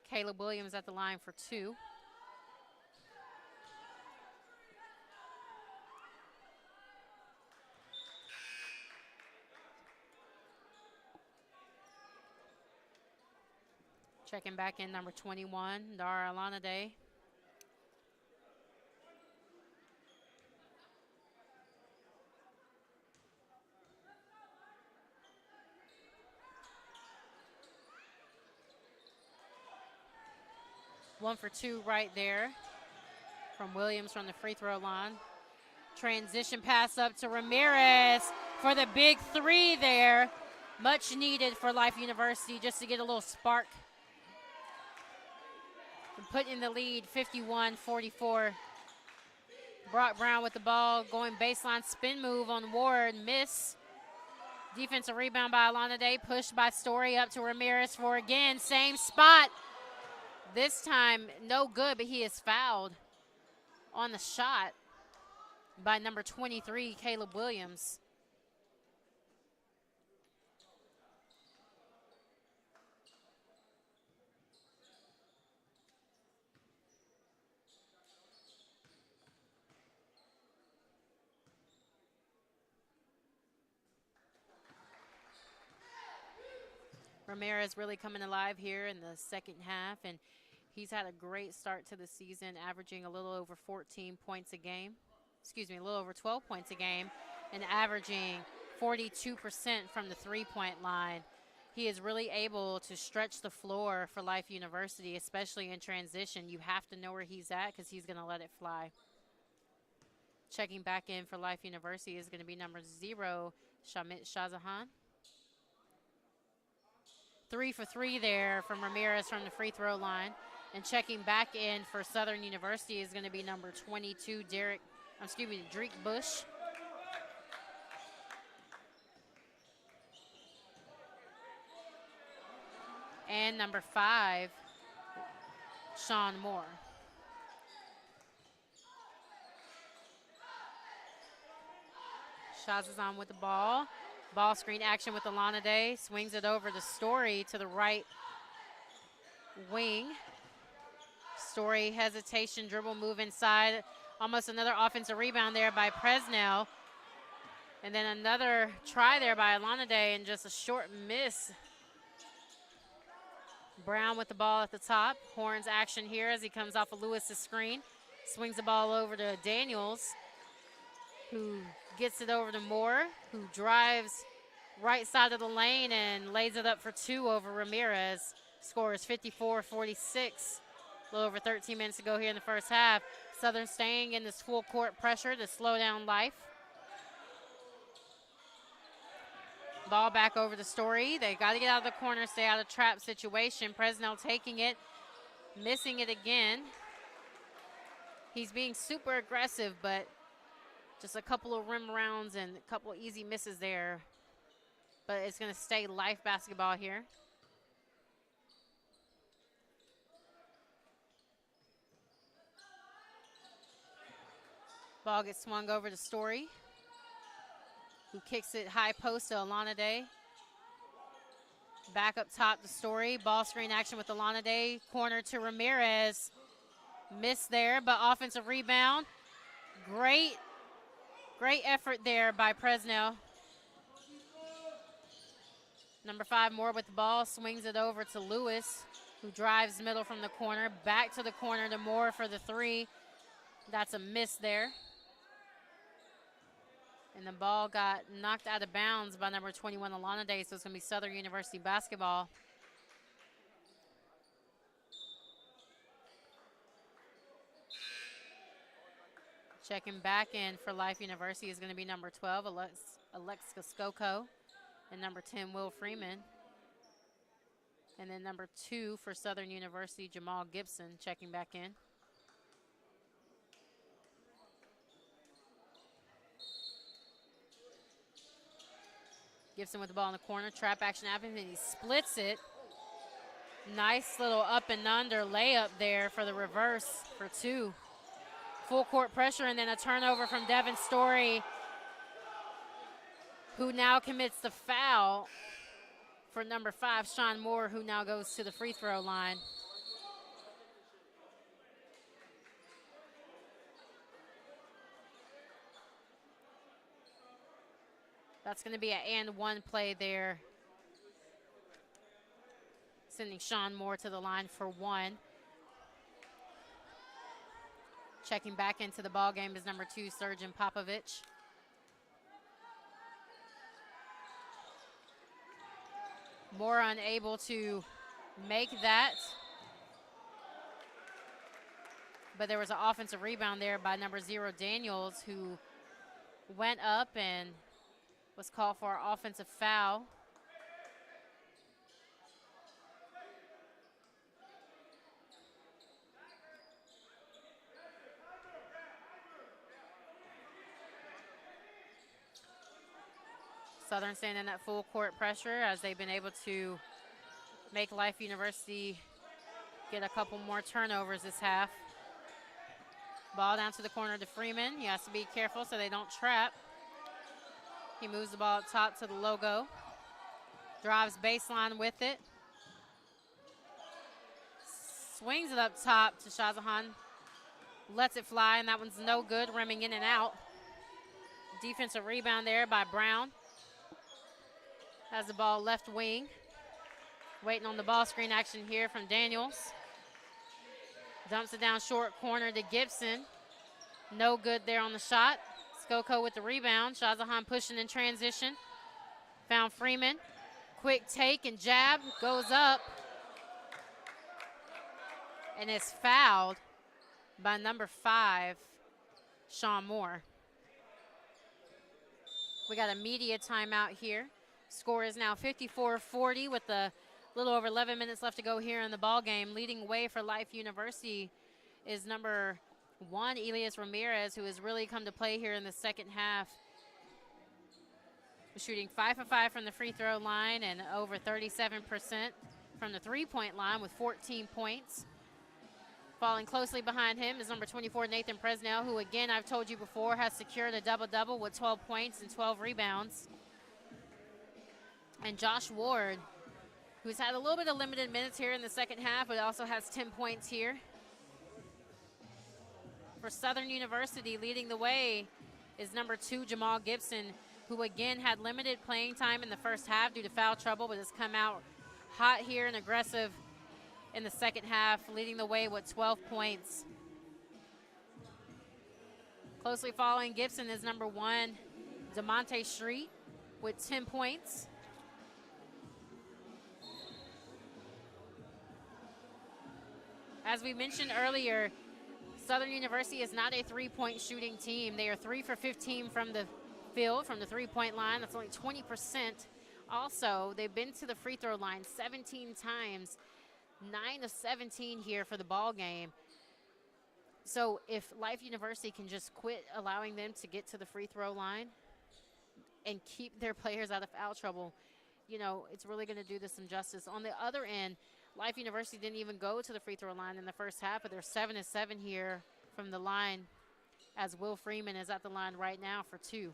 Caleb Williams at the line for 2. Checking back in number 21, Dara Alanade. 1 for 2 right there from Williams from the free throw line. Transition pass up to Ramirez for the big three there. Much needed for Life University just to get a little spark. And put in the lead, 51-44. Brock Brown with the ball, going baseline spin move on Ward, miss. Defensive rebound by Alana Day, pushed by Story up to Ramirez for again, same spot. This time, no good, but he is fouled on the shot by number 23, Caleb Williams. Ramirez really coming alive here in the second half, and he's had a great start to the season, averaging a little over 14 points a game. Excuse me, a little over 12 points a game, and averaging 42% from the three-point line. He is really able to stretch the floor for Life University, especially in transition. You have to know where he's at because he's going to let it fly. Checking back in for Life University is going to be number 0, Shamit Shahzahan. 3 for 3 there from Ramirez from the free throw line. And checking back in for Southern University is going to be number 22, Dreek Bush. And number 5, Sean Moore. Shahzazan with the ball. Ball screen action with Alana Day. Swings it over to Story to the right wing. Story hesitation, dribble move inside. Almost another offensive rebound there by Presnell. And then another try there by Alana Day and just a short miss. Brown with the ball at the top. Horns action here as he comes off of Lewis's screen. Swings the ball over to Daniels, who gets it over to Moore, who drives right side of the lane and lays it up for 2 over Ramirez. Scores 54-46. A little over 13 minutes to go here in the first half. Southern staying in this full court pressure to slow down Life. Ball back over the Story. They got to get out of the corner, stay out of trap situation. Presnell taking it, missing it again. He's being super aggressive, but just a couple of rim rounds and a couple of easy misses there. But it's going to stay Life basketball here. Ball gets swung over to Story, who kicks it high post to Alana Day. Back up top to Story. Ball screen action with Alana Day. Corner to Ramirez. Missed there, but offensive rebound. Great effort there by Presnell. Number 5, Moore with the ball. Swings it over to Lewis, who drives middle from the corner. Back to the corner to Moore for the 3. That's a miss there. And the ball got knocked out of bounds by number 21, Alana Day, so it's going to be Southern University basketball. Checking back in for Life University is going to be number 12, Alexa Skoko, and number 10, Will Freeman. And then number 2 for Southern University, Jamal Gibson, checking back in. Gibson with the ball in the corner, trap action happens, and he splits it. Nice little up and under layup there for the reverse for 2. Full court pressure, and then a turnover from Devin Story, who now commits the foul for number 5, Sean Moore, who now goes to the free throw line. That's going to be an and 1 play there, sending Sean Moore to the line for 1. Checking back into the ball game is number 2, Sergeant Popovich. Moore unable to make that. but there was an offensive rebound there by number 0, Daniels, who went up and was called for an offensive foul. Southern staying in that full court pressure as they've been able to make Life University get a couple more turnovers this half. Ball down to the corner to Freeman. He has to be careful so they don't trap. He moves the ball up top to the logo. Drives baseline with it. Swings it up top to Shahzahan. Lets it fly, and that one's no good, rimming in and out. Defensive rebound there by Brown. Has the ball left wing. Waiting on the ball screen action here from Daniels. Dumps it down short corner to Gibson. No good there on the shot. Skoko with the rebound. Shahzahan pushing in transition. Found Freeman. Quick take and jab. Goes up. And is fouled by number 5, Sean Moore. We got a media timeout here. Score is now 54-40 with a little over 11 minutes left to go here in the ball game. Leading away for Life University is number 1, Elias Ramirez, who has really come to play here in the second half. Shooting 5 for 5 from the free throw line and over 37% from the three-point line with 14 points. Falling closely behind him is number 24, Nathan Presnell, who, again, I've told you before, has secured a double-double with 12 points and 12 rebounds. And Josh Ward, who's had a little bit of limited minutes here in the second half, but also has 10 points here. For Southern University, leading the way is number 2, Jamal Gibson, who, again, had limited playing time in the first half due to foul trouble, but has come out hot here and aggressive in the second half, leading the way with 12 points. Closely following Gibson is number 1, DeMonte Street, with 10 points. As we mentioned earlier, Southern University is not a three-point shooting team. They are 3 for 15 from the field, from the three-point line. That's only 20%. Also, they've been to the free throw line 17 times. 9 of 17 here for the ball game. So if Life University can just quit allowing them to get to the free throw line and keep their players out of foul trouble, you know, it's really going to do this some justice. On the other end, Life University didn't even go to the free throw line in the first half, but they're 7 of 7 here from the line, as Will Freeman is at the line right now for 2.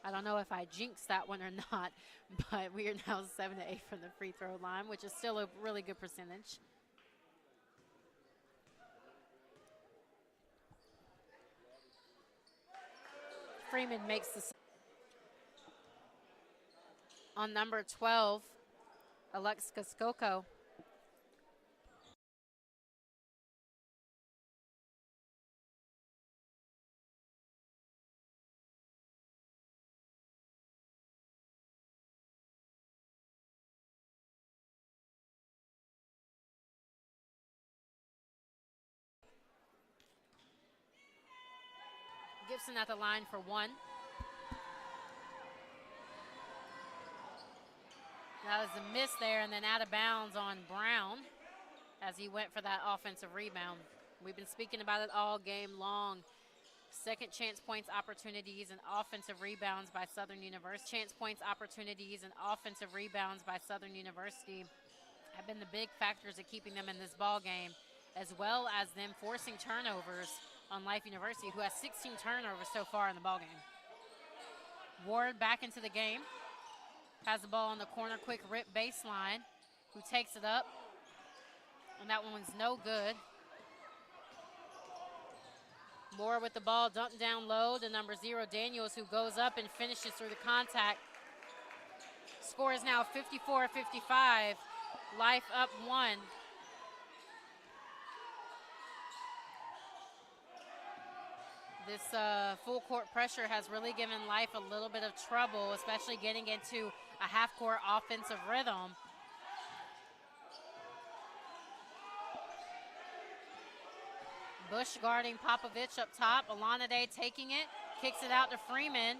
I don't know if I jinxed that one or not, but we are now 7 of 8 from the free throw line, which is still a really good percentage. Freeman makes the on number 12, Alexis Skoko. Gibson at the line for 1. That was a miss there, and then out of bounds on Brown as he went for that offensive rebound. We've been speaking about it all game long. Second chance points opportunities and offensive rebounds by Southern University. Chance points opportunities and offensive rebounds by Southern University have been the big factors of keeping them in this ball game, as well as them forcing turnovers on Life University, who has 16 turnovers so far in the ball game. Ward back into the game. Has the ball in the corner, quick rip baseline, who takes it up. And that one's no good. Moore with the ball, dumped down low to number 0, Daniels, who goes up and finishes through the contact. Score is now 54-55. Life up 1. This full court pressure has really given Life a little bit of trouble, especially getting into a half-court offensive rhythm. Bush guarding Popovich up top. Alanade taking it, kicks it out to Freeman.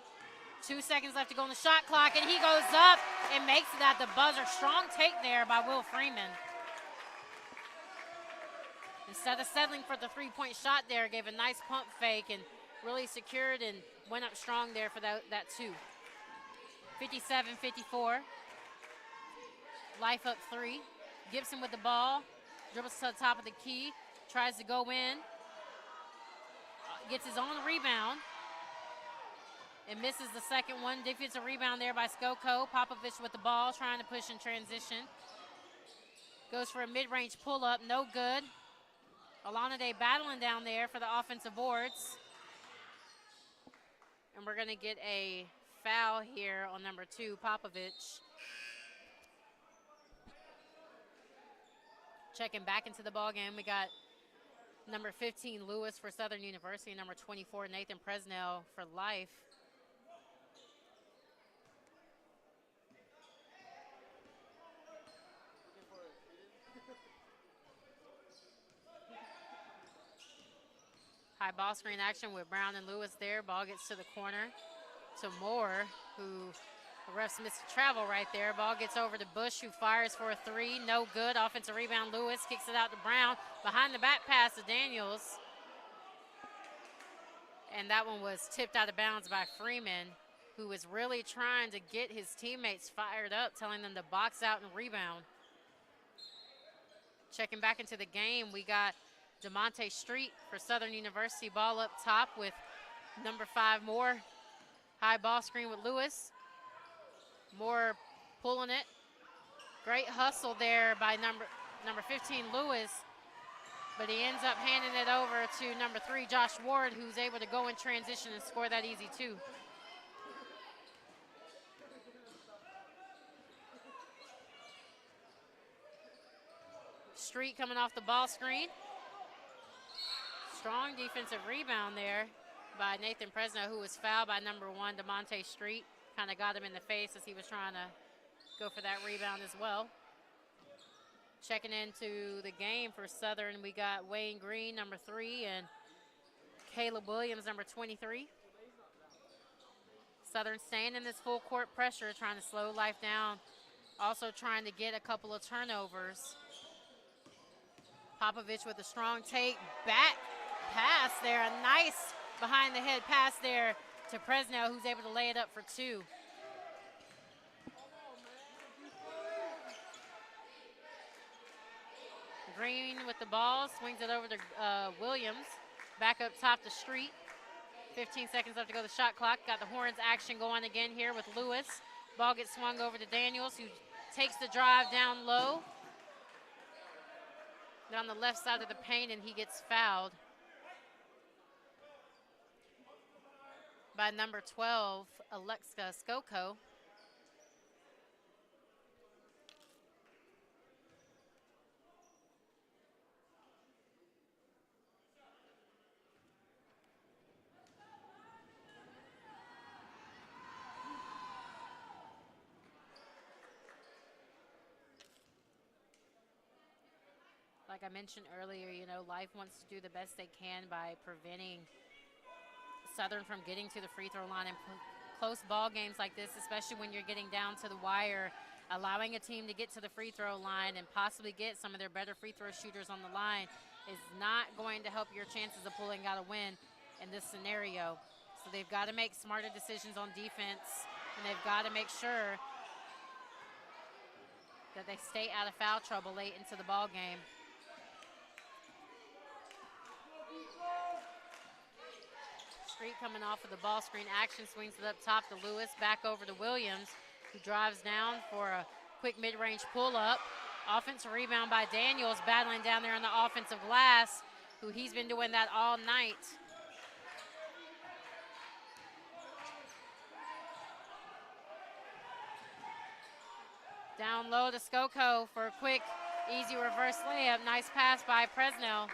2 seconds left to go on the shot clock, and he goes up and makes it at the buzzer. Strong take there by Will Freeman. Instead of settling for the three-point shot there, gave a nice pump fake and really secured and went up strong there for that two. 57-54. Life up 3. Gibson with the ball. Dribbles to the top of the key. Tries to go in. Gets his own rebound. And misses the second one. Defensive rebound there by Skoko. Popovich with the ball, trying to push in transition. Goes for a mid-range pull-up. No good. Alanade battling down there for the offensive boards. And we're going to get a foul here on number 2, Popovich. Checking back into the ball game, we got number 15, Lewis for Southern University, number 24, Nathan Presnell for Life. High ball screen action with Brown and Lewis there. Ball gets to the corner to Moore, who the refs missed a travel right there. Ball gets over to Bush, who fires for a 3. No good. Offensive rebound, Lewis kicks it out to Brown. Behind the back pass to Daniels. And that one was tipped out of bounds by Freeman, who was really trying to get his teammates fired up, telling them to box out and rebound. Checking back into the game, we got DeMonte Street for Southern University. Ball up top with number 5, Moore. High ball screen with Lewis. Moore pulling it. Great hustle there by number 15, Lewis. But he ends up handing it over to number 3, Josh Ward, who's able to go in transition and score that easy too. Street coming off the ball screen. Strong defensive rebound there by Nathan Presnell, who was fouled by number 1, DeMonte Street. Kind of got him in the face as he was trying to go for that rebound as well. Checking into the game for Southern, we got Wayne Green, number 3, and Caleb Williams, number 23. Southern staying in this full court pressure, trying to slow Life down. Also trying to get a couple of turnovers. Popovich with a strong take, back pass there, a nice behind the head pass there to Presnell, who's able to lay it up for 2. Green with the ball, swings it over to Williams. Back up top to Street. 15 seconds left to go the shot clock. Got the horns action going again here with Lewis. Ball gets swung over to Daniels, who takes the drive down low. Down the left side of the paint, and he gets fouled by number 12, Alexa Skoko. Like I mentioned earlier, you know, Life wants to do the best they can by preventing Southern from getting to the free throw line in close ball games like this, especially when you're getting down to the wire. Allowing a team to get to the free throw line and possibly get some of their better free throw shooters on the line is not going to help your chances of pulling out a win in this scenario. So they've got to make smarter decisions on defense, and they've got to make sure that they stay out of foul trouble late into the ball game. Street coming off of the ball screen action, swings it up top to Lewis, back over to Williams, who drives down for a quick mid-range pull-up. Offensive rebound by Daniels, battling down there on the offensive glass, who he's been doing that all night. Down low to Skoko for a quick, easy reverse layup. Nice pass by Presnell.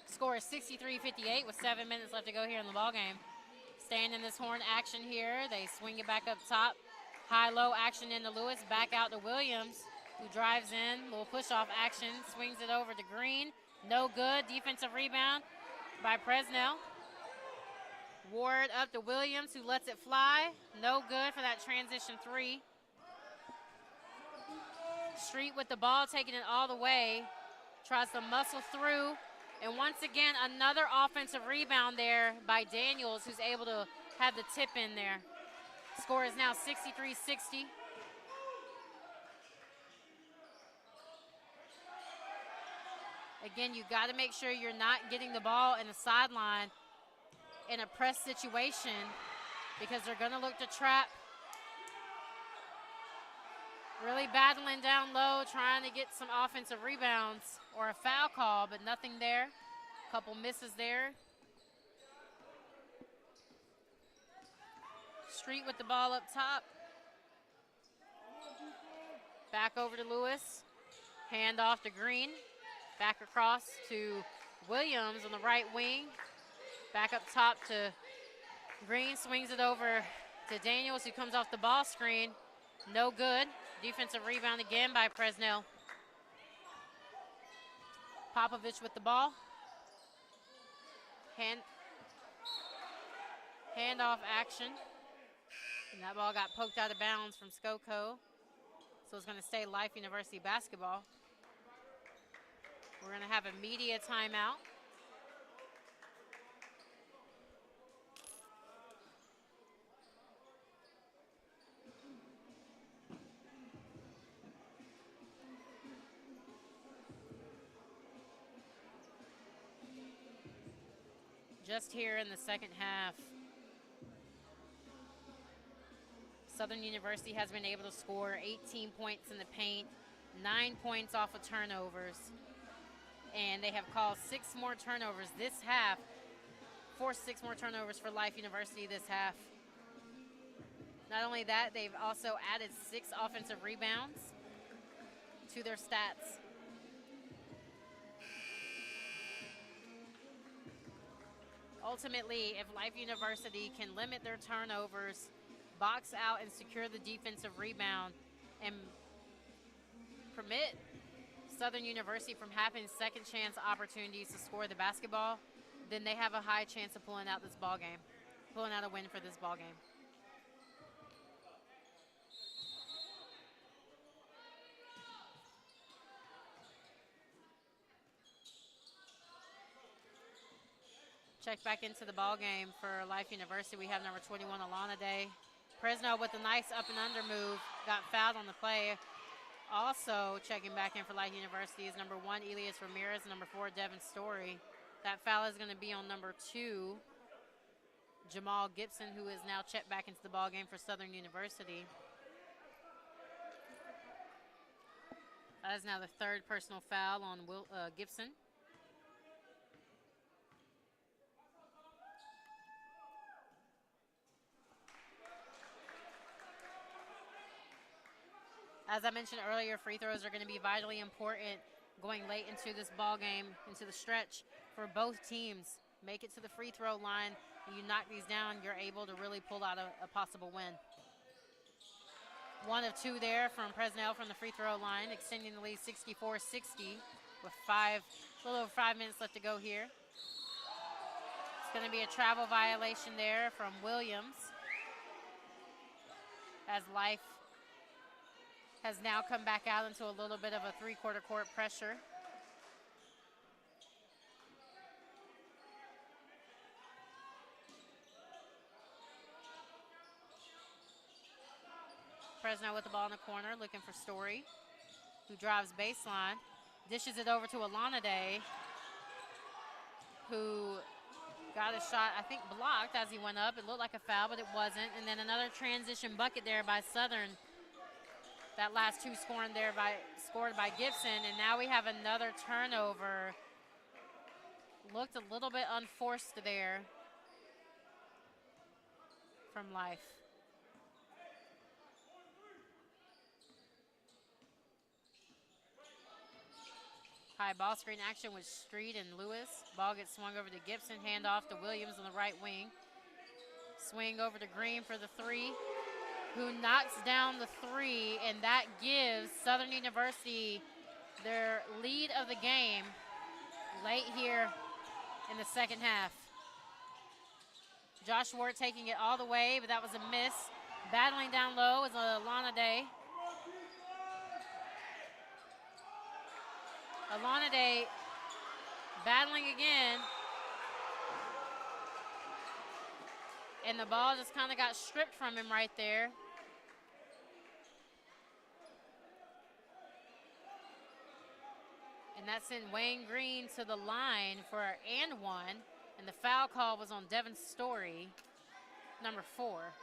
Score is 63-58 with 7 minutes left to go here in the ball game. Staying in this horn action here. They swing it back up top. High-low action into Lewis. Back out to Williams, who drives in. Little push-off action. Swings it over to Green. No good. Defensive rebound by Presnell. Ward up to Williams, who lets it fly. No good for that transition three. Street with the ball, taking it all the way. Tries to muscle through. And once again, another offensive rebound there by Daniels, who's able to have the tip in there. Score is now 63-60. Again, you got to make sure you're not getting the ball in the sideline in a press situation, because they're going to look to trap. Really battling down low, trying to get some offensive rebounds or a foul call, but nothing there. Couple misses there. Street with the ball up top. Back over to Lewis. Hand off to Green. Back across to Williams on the right wing. Back up top to Green. Swings it over to Daniels, who comes off the ball screen. No good. Defensive rebound again by Presnell. Popovich with the ball. Handoff action. And that ball got poked out of bounds from Skoko. So it's going to stay Life University basketball. We're going to have a media timeout. Just here in the second half, Southern University has been able to score 18 points in the paint, 9 points off of turnovers, and they have called 6 more turnovers this half, forced 6 more turnovers for Life University this half. Not only that, they've also added 6 offensive rebounds to their stats. Ultimately, if Life University can limit their turnovers, box out and secure the defensive rebound, and permit Southern University from having second chance opportunities to score the basketball, then they have a high chance of pulling out this ball game, pulling out a win for this ball game. Check back into the ball game for Life University. We have number 21, Alana Day. Presnell with a nice up and under move, got fouled on the play. Also checking back in for Life University is number 1, Elias Ramirez, and number 4, Devin Story. That foul is going to be on number 2, Jamal Gibson, who is now checked back into the ball game for Southern University. That is now the 3rd personal foul on Gibson. As I mentioned earlier, free throws are going to be vitally important going late into this ball game, into the stretch for both teams. Make it to the free throw line, and you knock these down, you're able to really pull out a possible win. 1 of 2 there from Presnell from the free throw line, extending the lead 64-60 with a little over 5 minutes left to go here. It's going to be a travel violation there from Williams, as Life has now come back out into a little bit of a 3/4 court pressure. Presnell with the ball in the corner, looking for Story, who drives baseline, dishes it over to Alana Day, who got a shot, I think, blocked as he went up. It looked like a foul, but it wasn't. And then another transition bucket there by Southern. That last 2 scored by Gibson, and now we have another turnover. Looked a little bit unforced there from Life. High ball screen action with Street and Lewis. Ball gets swung over to Gibson, hand off to Williams on the right wing. Swing over to Green for the three, who knocks down the three, and that gives Southern University their lead of the game late here in the second half. Josh Ward taking it all the way, but that was a miss. Battling down low is Alana Day. Alana Day battling again. And the ball just kind of got stripped from him right there. And that sent Wayne Green to the line for an and one. And the foul call was on Devin Story, number 4.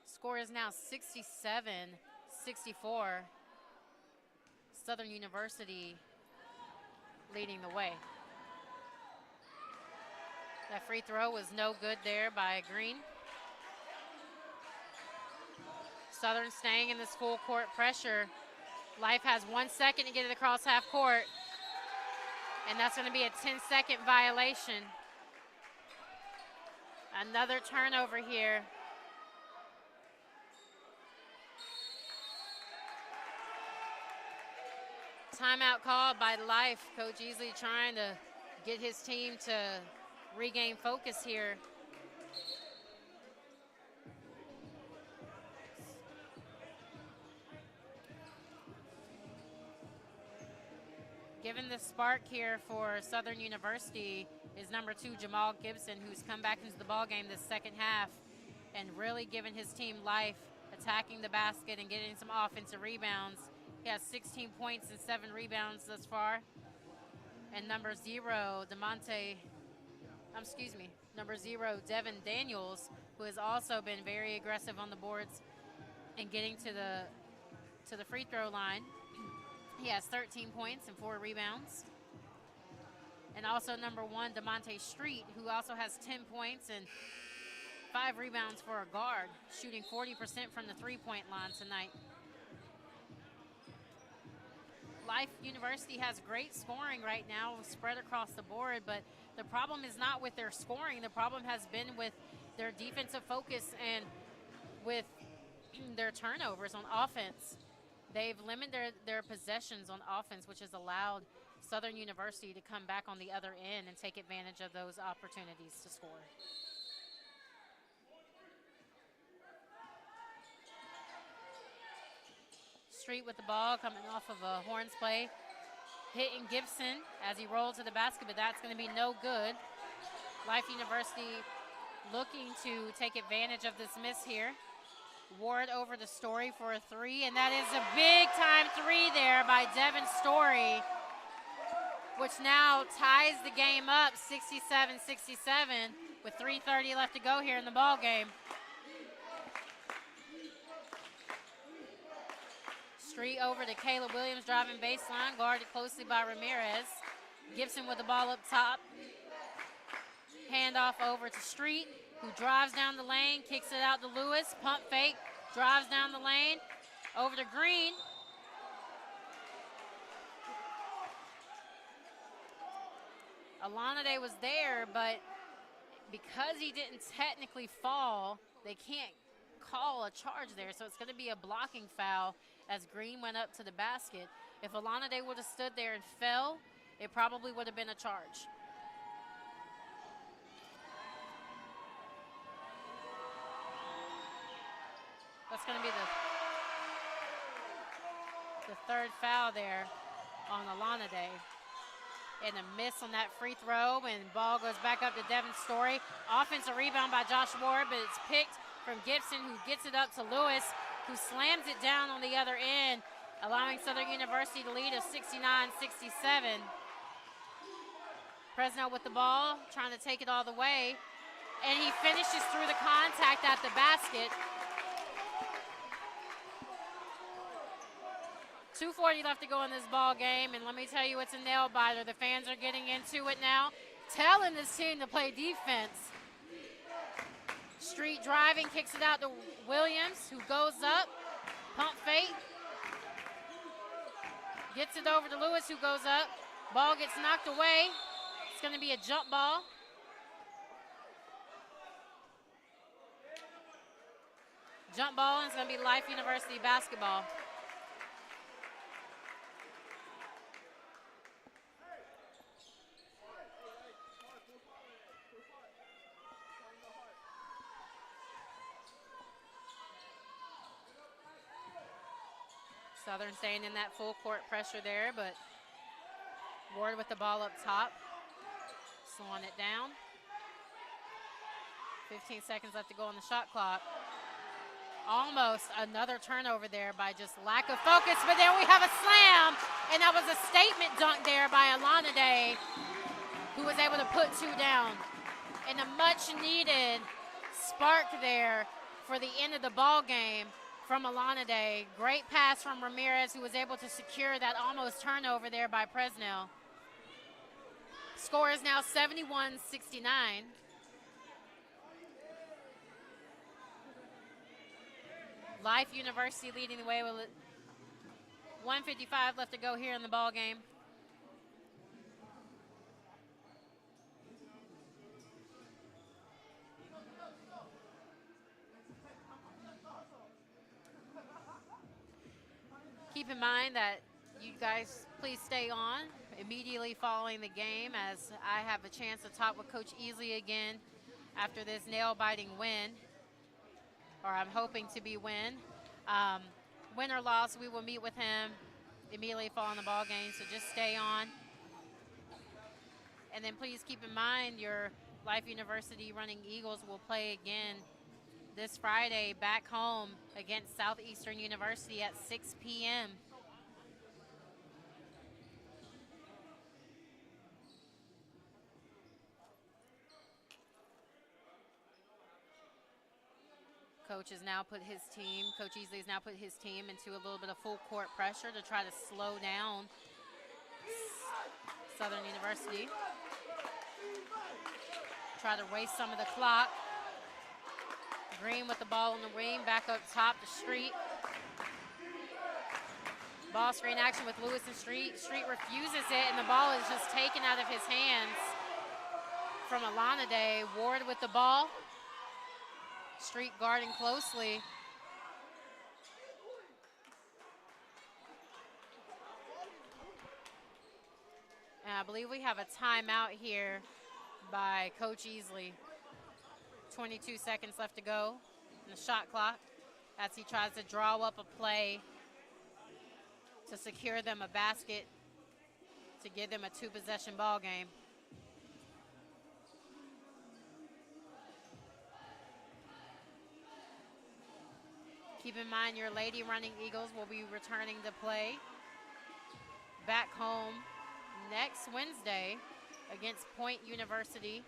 Score is now 67-64. Southern University leading the way. That free throw was no good there by Green. Southern staying in this full court pressure. Life has 1 second to get it across half court. And that's going to be a 10-second violation. Another turnover here. Timeout called by Life. Coach Easley trying to get his team to regain focus here. Given the spark here for Southern University is number 2, Jamal Gibson, who's come back into the ball game this second half and really given his team life, attacking the basket and getting some offensive rebounds. He has 16 points and 7 rebounds thus far. And number 0, Devin Daniels, who has also been very aggressive on the boards and getting to the free throw line. He has 13 points and 4 rebounds. And also number 1, DeMonte Street, who also has 10 points and 5 rebounds for a guard, shooting 40% from the three-point line tonight. Life University has great scoring right now, spread across the board, but the problem is not with their scoring. The problem has been with their defensive focus and with their turnovers on offense. They've limited their possessions on offense, which has allowed Southern University to come back on the other end and take advantage of those opportunities to score. Street with the ball, coming off of a horns play, hitting Gibson as he rolled to the basket, but that's going to be no good. Life University looking to take advantage of this miss here. Ward over the Story for a 3, and that is a big-time 3 there by Devin Story, which now ties the game up 67-67 with 3:30 left to go here in the ball game. Street over to Caleb Williams, driving baseline, guarded closely by Ramirez. Gibson with the ball up top. Handoff over to Street, who drives down the lane, kicks it out to Lewis, pump fake, drives down the lane, over to Green. Alana Day was there, but because he didn't technically fall, they can't call a charge there, so it's going to be a blocking foul as Green went up to the basket. If Alana Day would have stood there and fell, it probably would have been a charge. That's going to be the third foul there on Alana Day. And a miss on that free throw, and ball goes back up to Devin Story. Offensive rebound by Josh Ward, but it's picked from Gibson, who gets it up to Lewis, who slams it down on the other end, allowing Southern University to lead of 69-67. Presnell with the ball, trying to take it all the way, and he finishes through the contact at the basket. 2:40 left to go in this ball game, and let me tell you, it's a nail biter. The fans are getting into it now, telling this team to play defense. Street driving, kicks it out to Williams, who goes up, pump fake, gets it over to Lewis, who goes up. Ball gets knocked away. It's going to be a jump ball. Jump ball, and it's going to be Life University basketball. Southern staying in that full court pressure there, but Ward with the ball up top, slowing it down. 15 seconds left to go on the shot clock. Almost another turnover there by just lack of focus, but then we have a slam, and that was a statement dunk there by Alana Day, who was able to put 2 down. And a much-needed spark there for the end of the ball game from Alana Day. Great pass from Ramirez, who was able to secure that almost turnover there by Presnell. Score is now 71-69. Life University leading the way with 1:55 left to go here in the ball game. Keep in mind that you guys please stay on immediately following the game, as I have a chance to talk with Coach Easley again after this nail-biting win, or I'm hoping to be win. Win or loss, we will meet with him immediately following the ball game, so just stay on. And then please keep in mind your Life University Running Eagles will play again this Friday back home against Southeastern University at 6 p.m. Coach has now put his team, Coach Easley has now put his team into a little bit of full court pressure to try to slow down Southern University. Try to waste some of the clock. Green with the ball in the wing, back up top to Street. Ball screen action with Lewis and Street. Street refuses it, and the ball is just taken out of his hands from Alana Day. Ward with the ball. Street guarding closely. And I believe we have a timeout here by Coach Easley. 22 seconds left to go in the shot clock as he tries to draw up a play to secure them a basket to give them a 2-possession ball game. Keep in mind your Lady Running Eagles will be returning to play back home next Wednesday against Point University.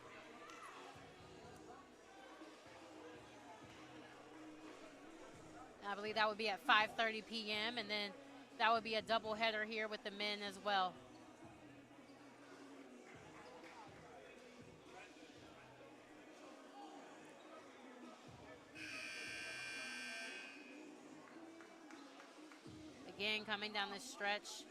I believe that would be at 5:30 p.m. and then that would be a doubleheader here with the men as well. Again, coming down this stretch,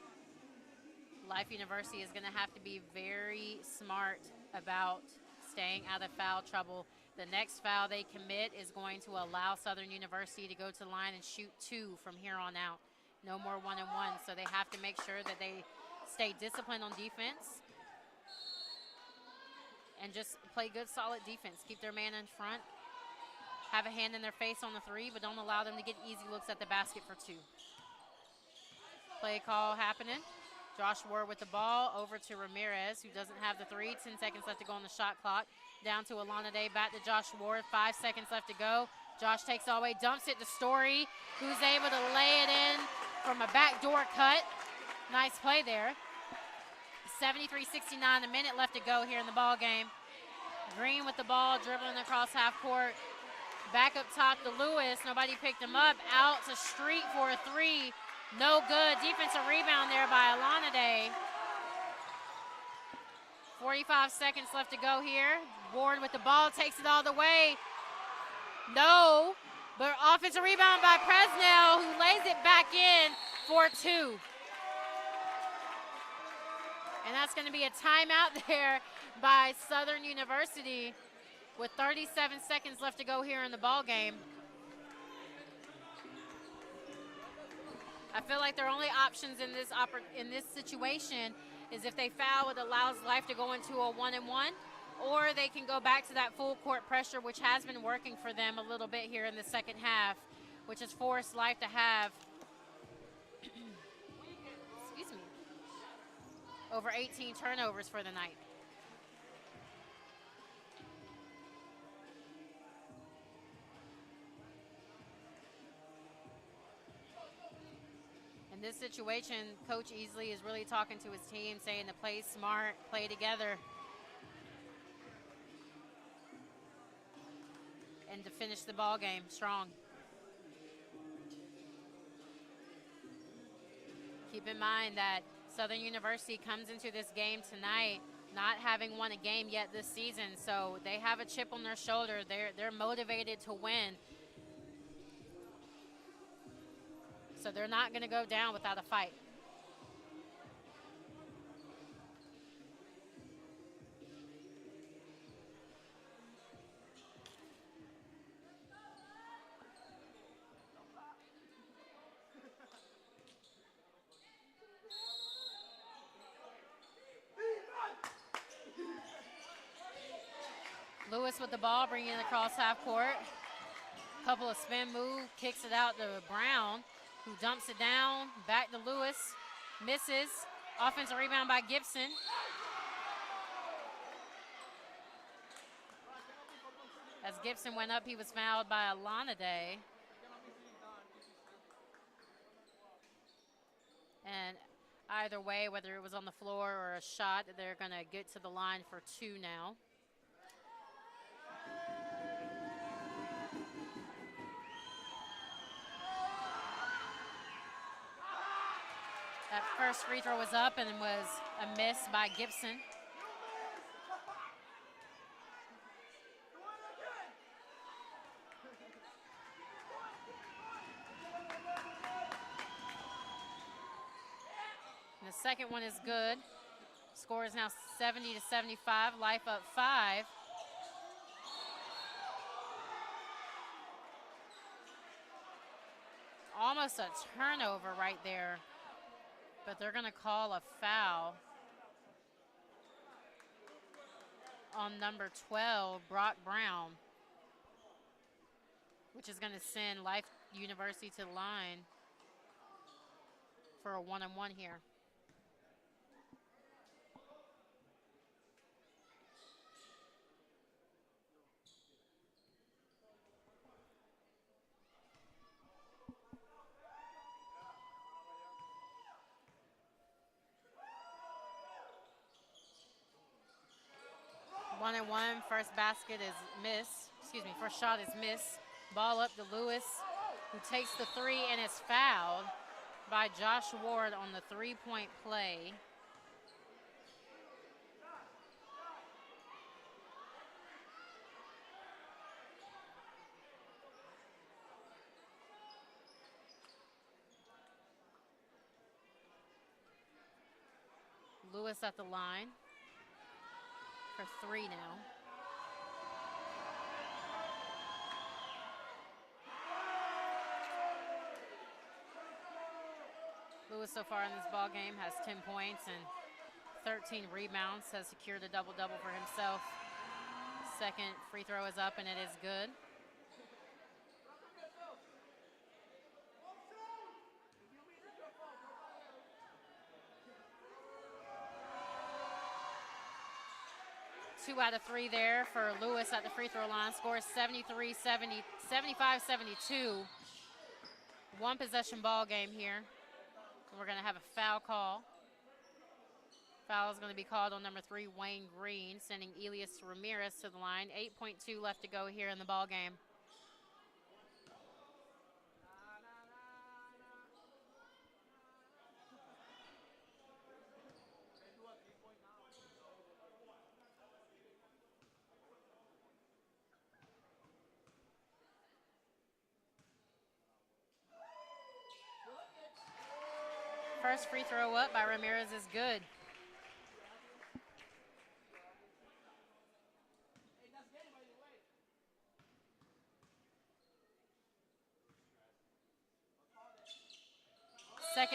Life University is going to have to be very smart about staying out of foul trouble. The next foul they commit is going to allow Southern University to go to the line and shoot 2 from here on out. No more 1-and-1, so they have to make sure that they stay disciplined on defense and just play good, solid defense. Keep their man in front, have a hand in their face on the 3, but don't allow them to get easy looks at the basket for 2. Play call happening. Josh Ward with the ball over to Ramirez, who doesn't have the 3. 10 seconds left to go on the shot clock. Down to Alana Day, back to Josh Ward. 5 seconds left to go. Josh takes it all the way, dumps it to Story, who's able to lay it in from a backdoor cut. Nice play there. 73-69, a minute left to go here in the ball game. Green with the ball, dribbling across half court. Back up top to Lewis. Nobody picked him up. Out to Street for a 3. No good. Defensive rebound there by Alana Day. 45 seconds left to go here. Ward with the ball, takes it all the way. No, but offensive rebound by Presnell, who lays it back in for 2. And that's going to be a timeout there by Southern University with 37 seconds left to go here in the ball game. I feel like their only options in this situation is if they foul, it allows Life to go into a 1-and-1, or they can go back to that full court pressure, which has been working for them a little bit here in the second half, which has forced Life to have, excuse me, over 18 turnovers for the night. In this situation, Coach Easley is really talking to his team, saying to play smart, play together, and to finish the ball game strong. Keep in mind that Southern University comes into this game tonight not having won a game yet this season, so they have a chip on their shoulder. They're motivated to win. So they're not going to go down without a fight. Lewis with the ball, bringing it across half court. Couple of spin move, kicks it out to Brown, who dumps it down, back to Lewis, misses. Offensive rebound by Gibson. As Gibson went up, he was fouled by Alanaday. And either way, whether it was on the floor or a shot, they're going to get to the line for 2 now. That first free throw was up and was a miss by Gibson. And the second one is good. Score is now 70-75. Life up 5. Almost a turnover right there, but they're going to call a foul on number 12, Brock Brown, which is going to send Life University to the line for a 1-on-1 here. One and one. First basket is missed. Excuse me, first shot is missed. Ball up to Lewis, who takes the 3 and is fouled by Josh Ward on the 3-point play. Lewis at the line for 3 now. Lewis so far in this ball game has 10 points and 13 rebounds, has secured a double-double for himself. Second free throw is up and it is good. Two out of 3 there for Lewis at the free throw line. Scores 75-72. One possession ball game here. We're going to have a foul call. Foul is going to be called on number 3, Wayne Green, sending Elias Ramirez to the line. 8.2 left to go here in the ball game. First free throw up by Ramirez is good.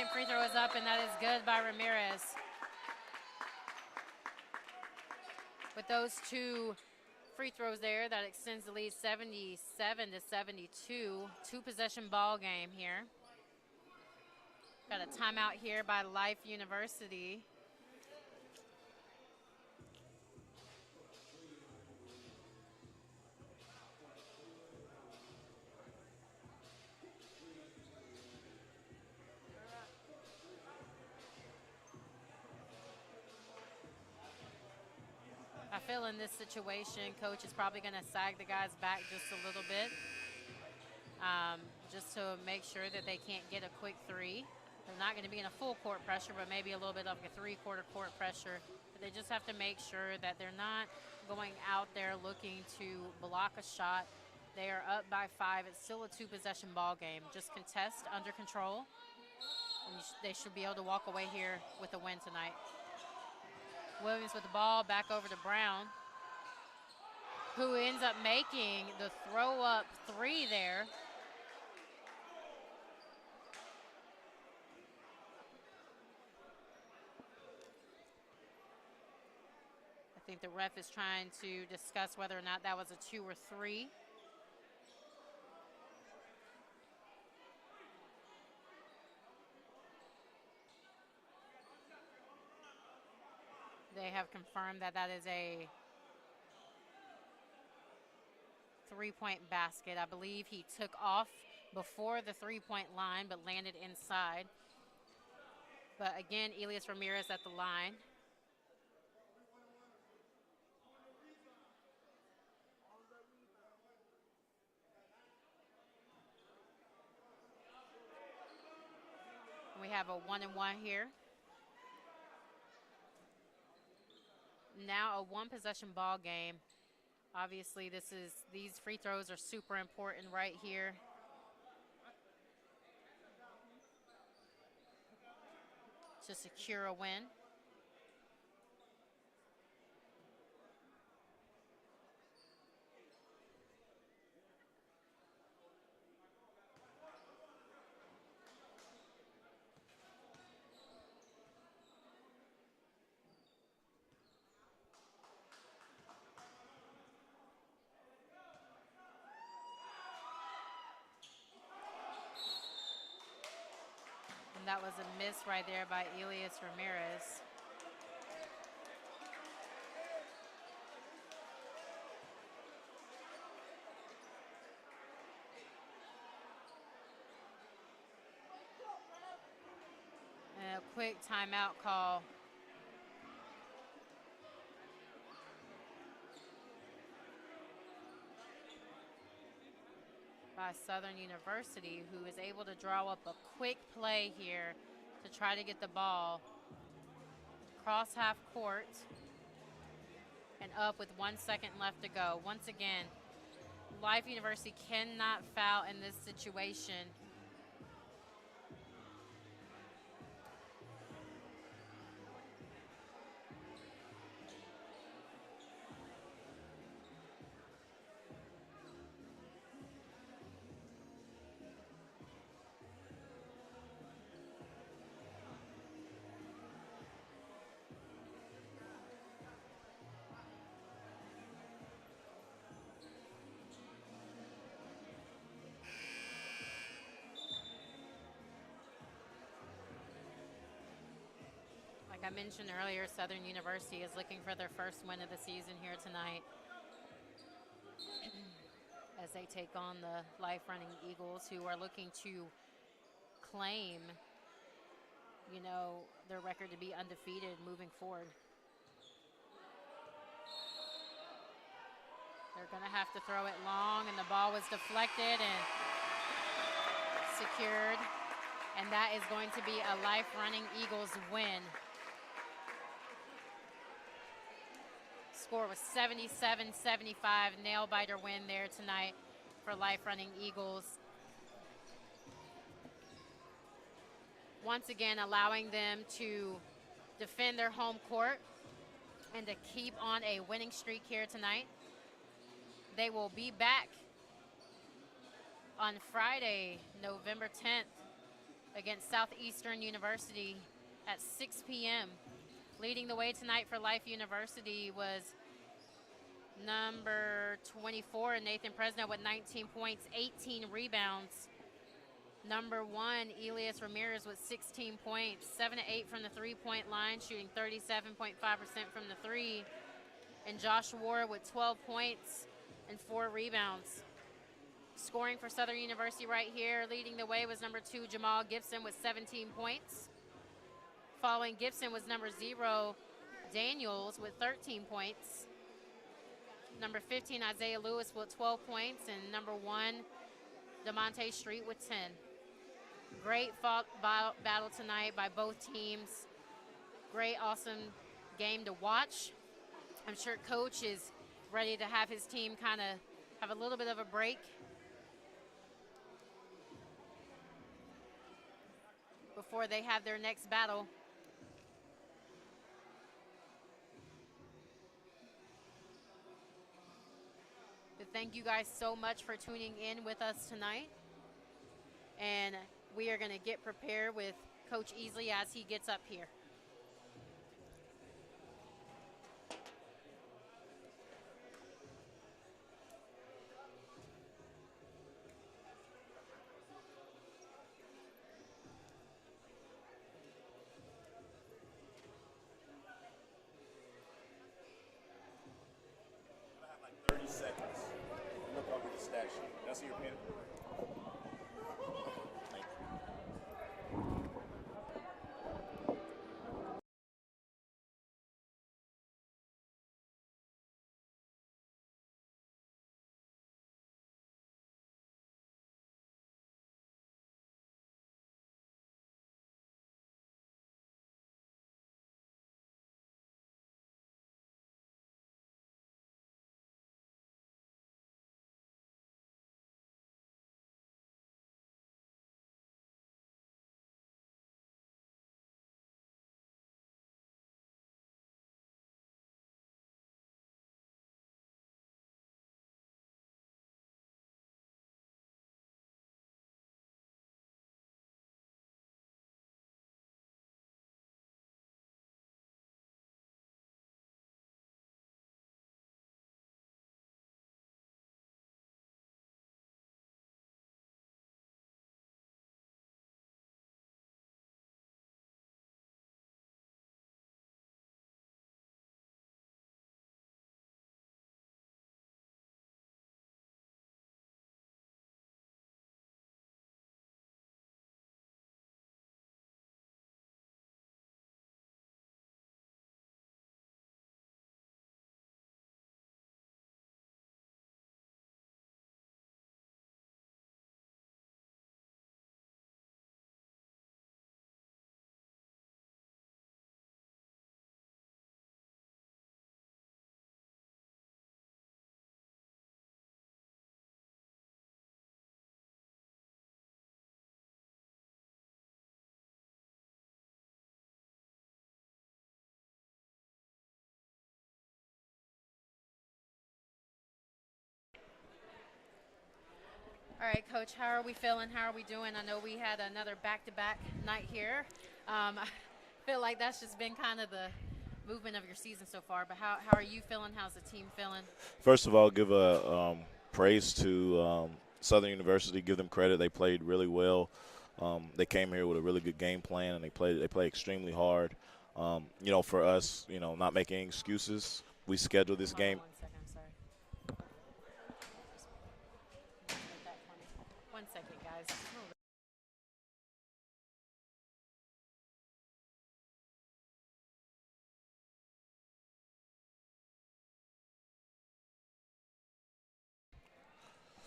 second free throw is up, and that is good by Ramirez. With those two free throws there, that extends the lead 77 to 72. Two-possession ball game here. Got a timeout here by Life University. I feel in this situation, coach is probably going to sag the guys back just a little bit, just to make sure that they can't get a quick three. They're not going to be in a full court pressure, but maybe a little bit of a three-quarter court pressure. But they just have to make sure that they're not going out there looking to block a shot. They are up by 5. It's still a two-possession ball game. Just contest under control, and they should be able to walk away here with a win tonight. Williams with the ball, back over to Brown, who ends up making the throw-up three there. I think the ref is trying to discuss whether or not that was a 2 or 3. They have confirmed that that is a 3-point basket. I believe he took off before the 3-point line but landed inside. But again, Elias Ramirez at the line. We have a 1-and-1 here. Now a one-possession ball game. Obviously, these free throws are super important right here. To secure a win. That was a miss right there by Elias Ramirez. And a quick timeout call. By Southern University, who is able to draw up a quick play here to try to get the ball across half court and up with 1 second left to go. Once again, Life University cannot foul in this situation. Like I mentioned earlier, Southern University is looking for their first win of the season here tonight as they take on the Life Running Eagles, who are looking to claim, you know, their record to be undefeated moving forward. They're going to have to throw it long, and the ball was deflected and secured. And that is going to be a Life Running Eagles win. Score was 77-75, nail-biter win there tonight for Life Running Eagles. Once again, allowing them to defend their home court and to keep on a winning streak here tonight. They will be back on Friday, November 10th, against Southeastern University at 6 p.m. Leading the way tonight for Life University was number 24, Nathan Presno, with 19 points, 18 rebounds. Number 1, Elias Ramirez with 16 points, 7 to 8 from the three-point line, shooting 37.5% from the three. And Josh Ward with 12 points and 4 rebounds. Scoring for Southern University right here, leading the way was number 2, Jamal Gibson with 17 points. Following Gibson was number 0, Daniels with 13 points. Number 15, Isaiah Lewis with 12 points. And number 1, DeMonte Street with 10. Great battle tonight by both teams. Great, awesome game to watch. I'm sure Coach is ready to have his team kind of have a little bit of a break before they have their next battle. But thank you guys so much for tuning in with us tonight. And we are going to get prepared with Coach Easley as he gets up here. That's your pen. All right, Coach, how are we feeling? How are we doing? I know we had another back-to-back night here. I feel like that's just been kind of the movement of your season so far, but how are you feeling? How's the team feeling? First of all, give a praise to Southern University. Give them credit. They played really well. They came here with a really good game plan, and they played extremely hard. For us, not making any excuses. We scheduled this game. 1 second, I'm sorry. Just that for me. 1 second, guys.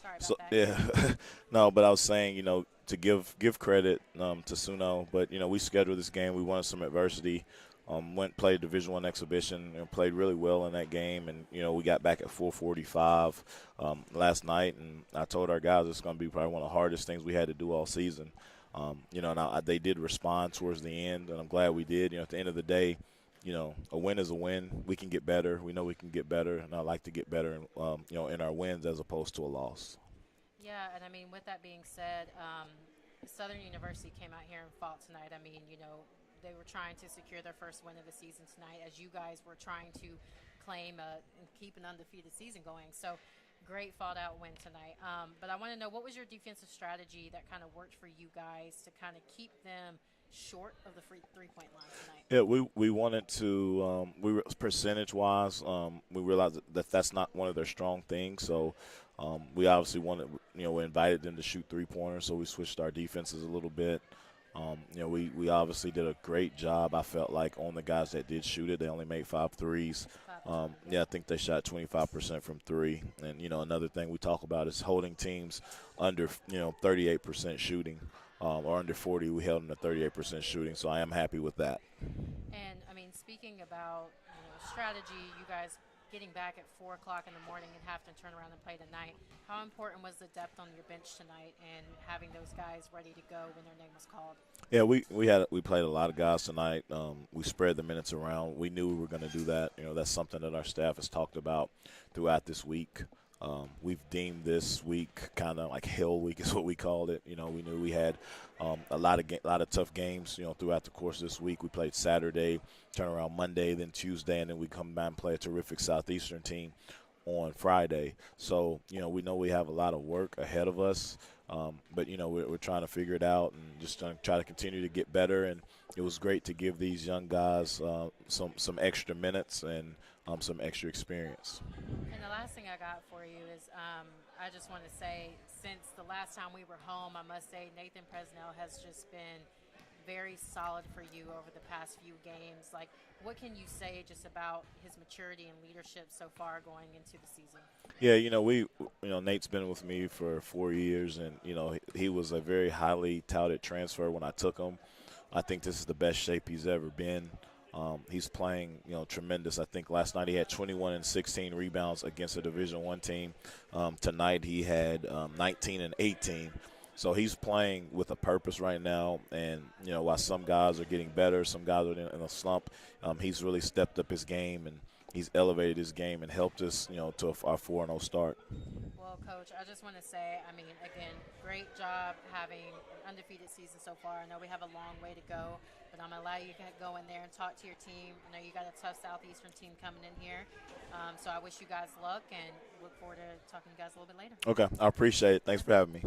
Sorry about that. Yeah, no, but I was saying, to give credit to SUNO, but we scheduled this game. We wanted some adversity. Went played Division I exhibition and played really well in that game, and we got back at 4:45 last night, and I told our guys it's going to be probably one of the hardest things we had to do all season. Now they did respond towards the end, and I'm glad we did. At the end of the day, a win is a win. We can get better. We know we can get better, and I like to get better, in our wins as opposed to a loss. Yeah, and I mean, with that being said, Southern University came out here and fought tonight. I mean, they were trying to secure their first win of the season tonight, as you guys were trying to claim and keep an undefeated season going. So, great fought out win tonight. But I want to know, what was your defensive strategy that kind of worked for you guys to kind of keep them short of the free 3-point line tonight? Yeah, we wanted to percentage wise, we realized that that's not one of their strong things. So we obviously wanted, we invited them to shoot 3-pointers, so we switched our defenses a little bit. We obviously did a great job. I felt like on the guys that did shoot it, they only made 5 threes. Yeah, I think they shot 25% from three. And another thing we talk about is holding teams under 38% shooting. Or under 40, we held them to 38% shooting, so I am happy with that. And I mean, speaking about strategy, you guys getting back at 4 o'clock in the morning and have to turn around and play tonight. How important was the depth on your bench tonight and having those guys ready to go when their name was called? Yeah, we played a lot of guys tonight. We spread the minutes around. We knew we were going to do that. That's something that our staff has talked about throughout this week. We've deemed this week kind of like Hell Week is what we called it. We knew we had a lot of tough games. Throughout the course of this week, we played Saturday, turn around Monday, then Tuesday, and then we come back and play a terrific Southeastern team on Friday. So we know we have a lot of work ahead of us. But we're trying to figure it out and just try to continue to get better. And it was great to give these young guys some extra minutes and some extra experience. And the last thing I got for you is I just want to say, since the last time we were home, I must say Nathan Presnell has just been very solid for you over the past few games. Like, what can you say just about his maturity and leadership so far going into the season? Yeah, Nate's been with me for 4 years, and he was a very highly touted transfer when I took him. I think this is the best shape he's ever been. He's playing, tremendous. I think last night he had 21 and 16 rebounds against a Division I team. Tonight he had 19 and 18. So he's playing with a purpose right now, and while some guys are getting better, some guys are in a slump, he's really stepped up his game and he's elevated his game and helped us, to our 4-0 start. Well, Coach, I just want to say, I mean, again, great job having an undefeated season so far. I know we have a long way to go, but I'm going to allow you to go in there and talk to your team. I know you got a tough Southeastern team coming in here, so I wish you guys luck and look forward to talking to you guys a little bit later. Okay, I appreciate it. Thanks for having me.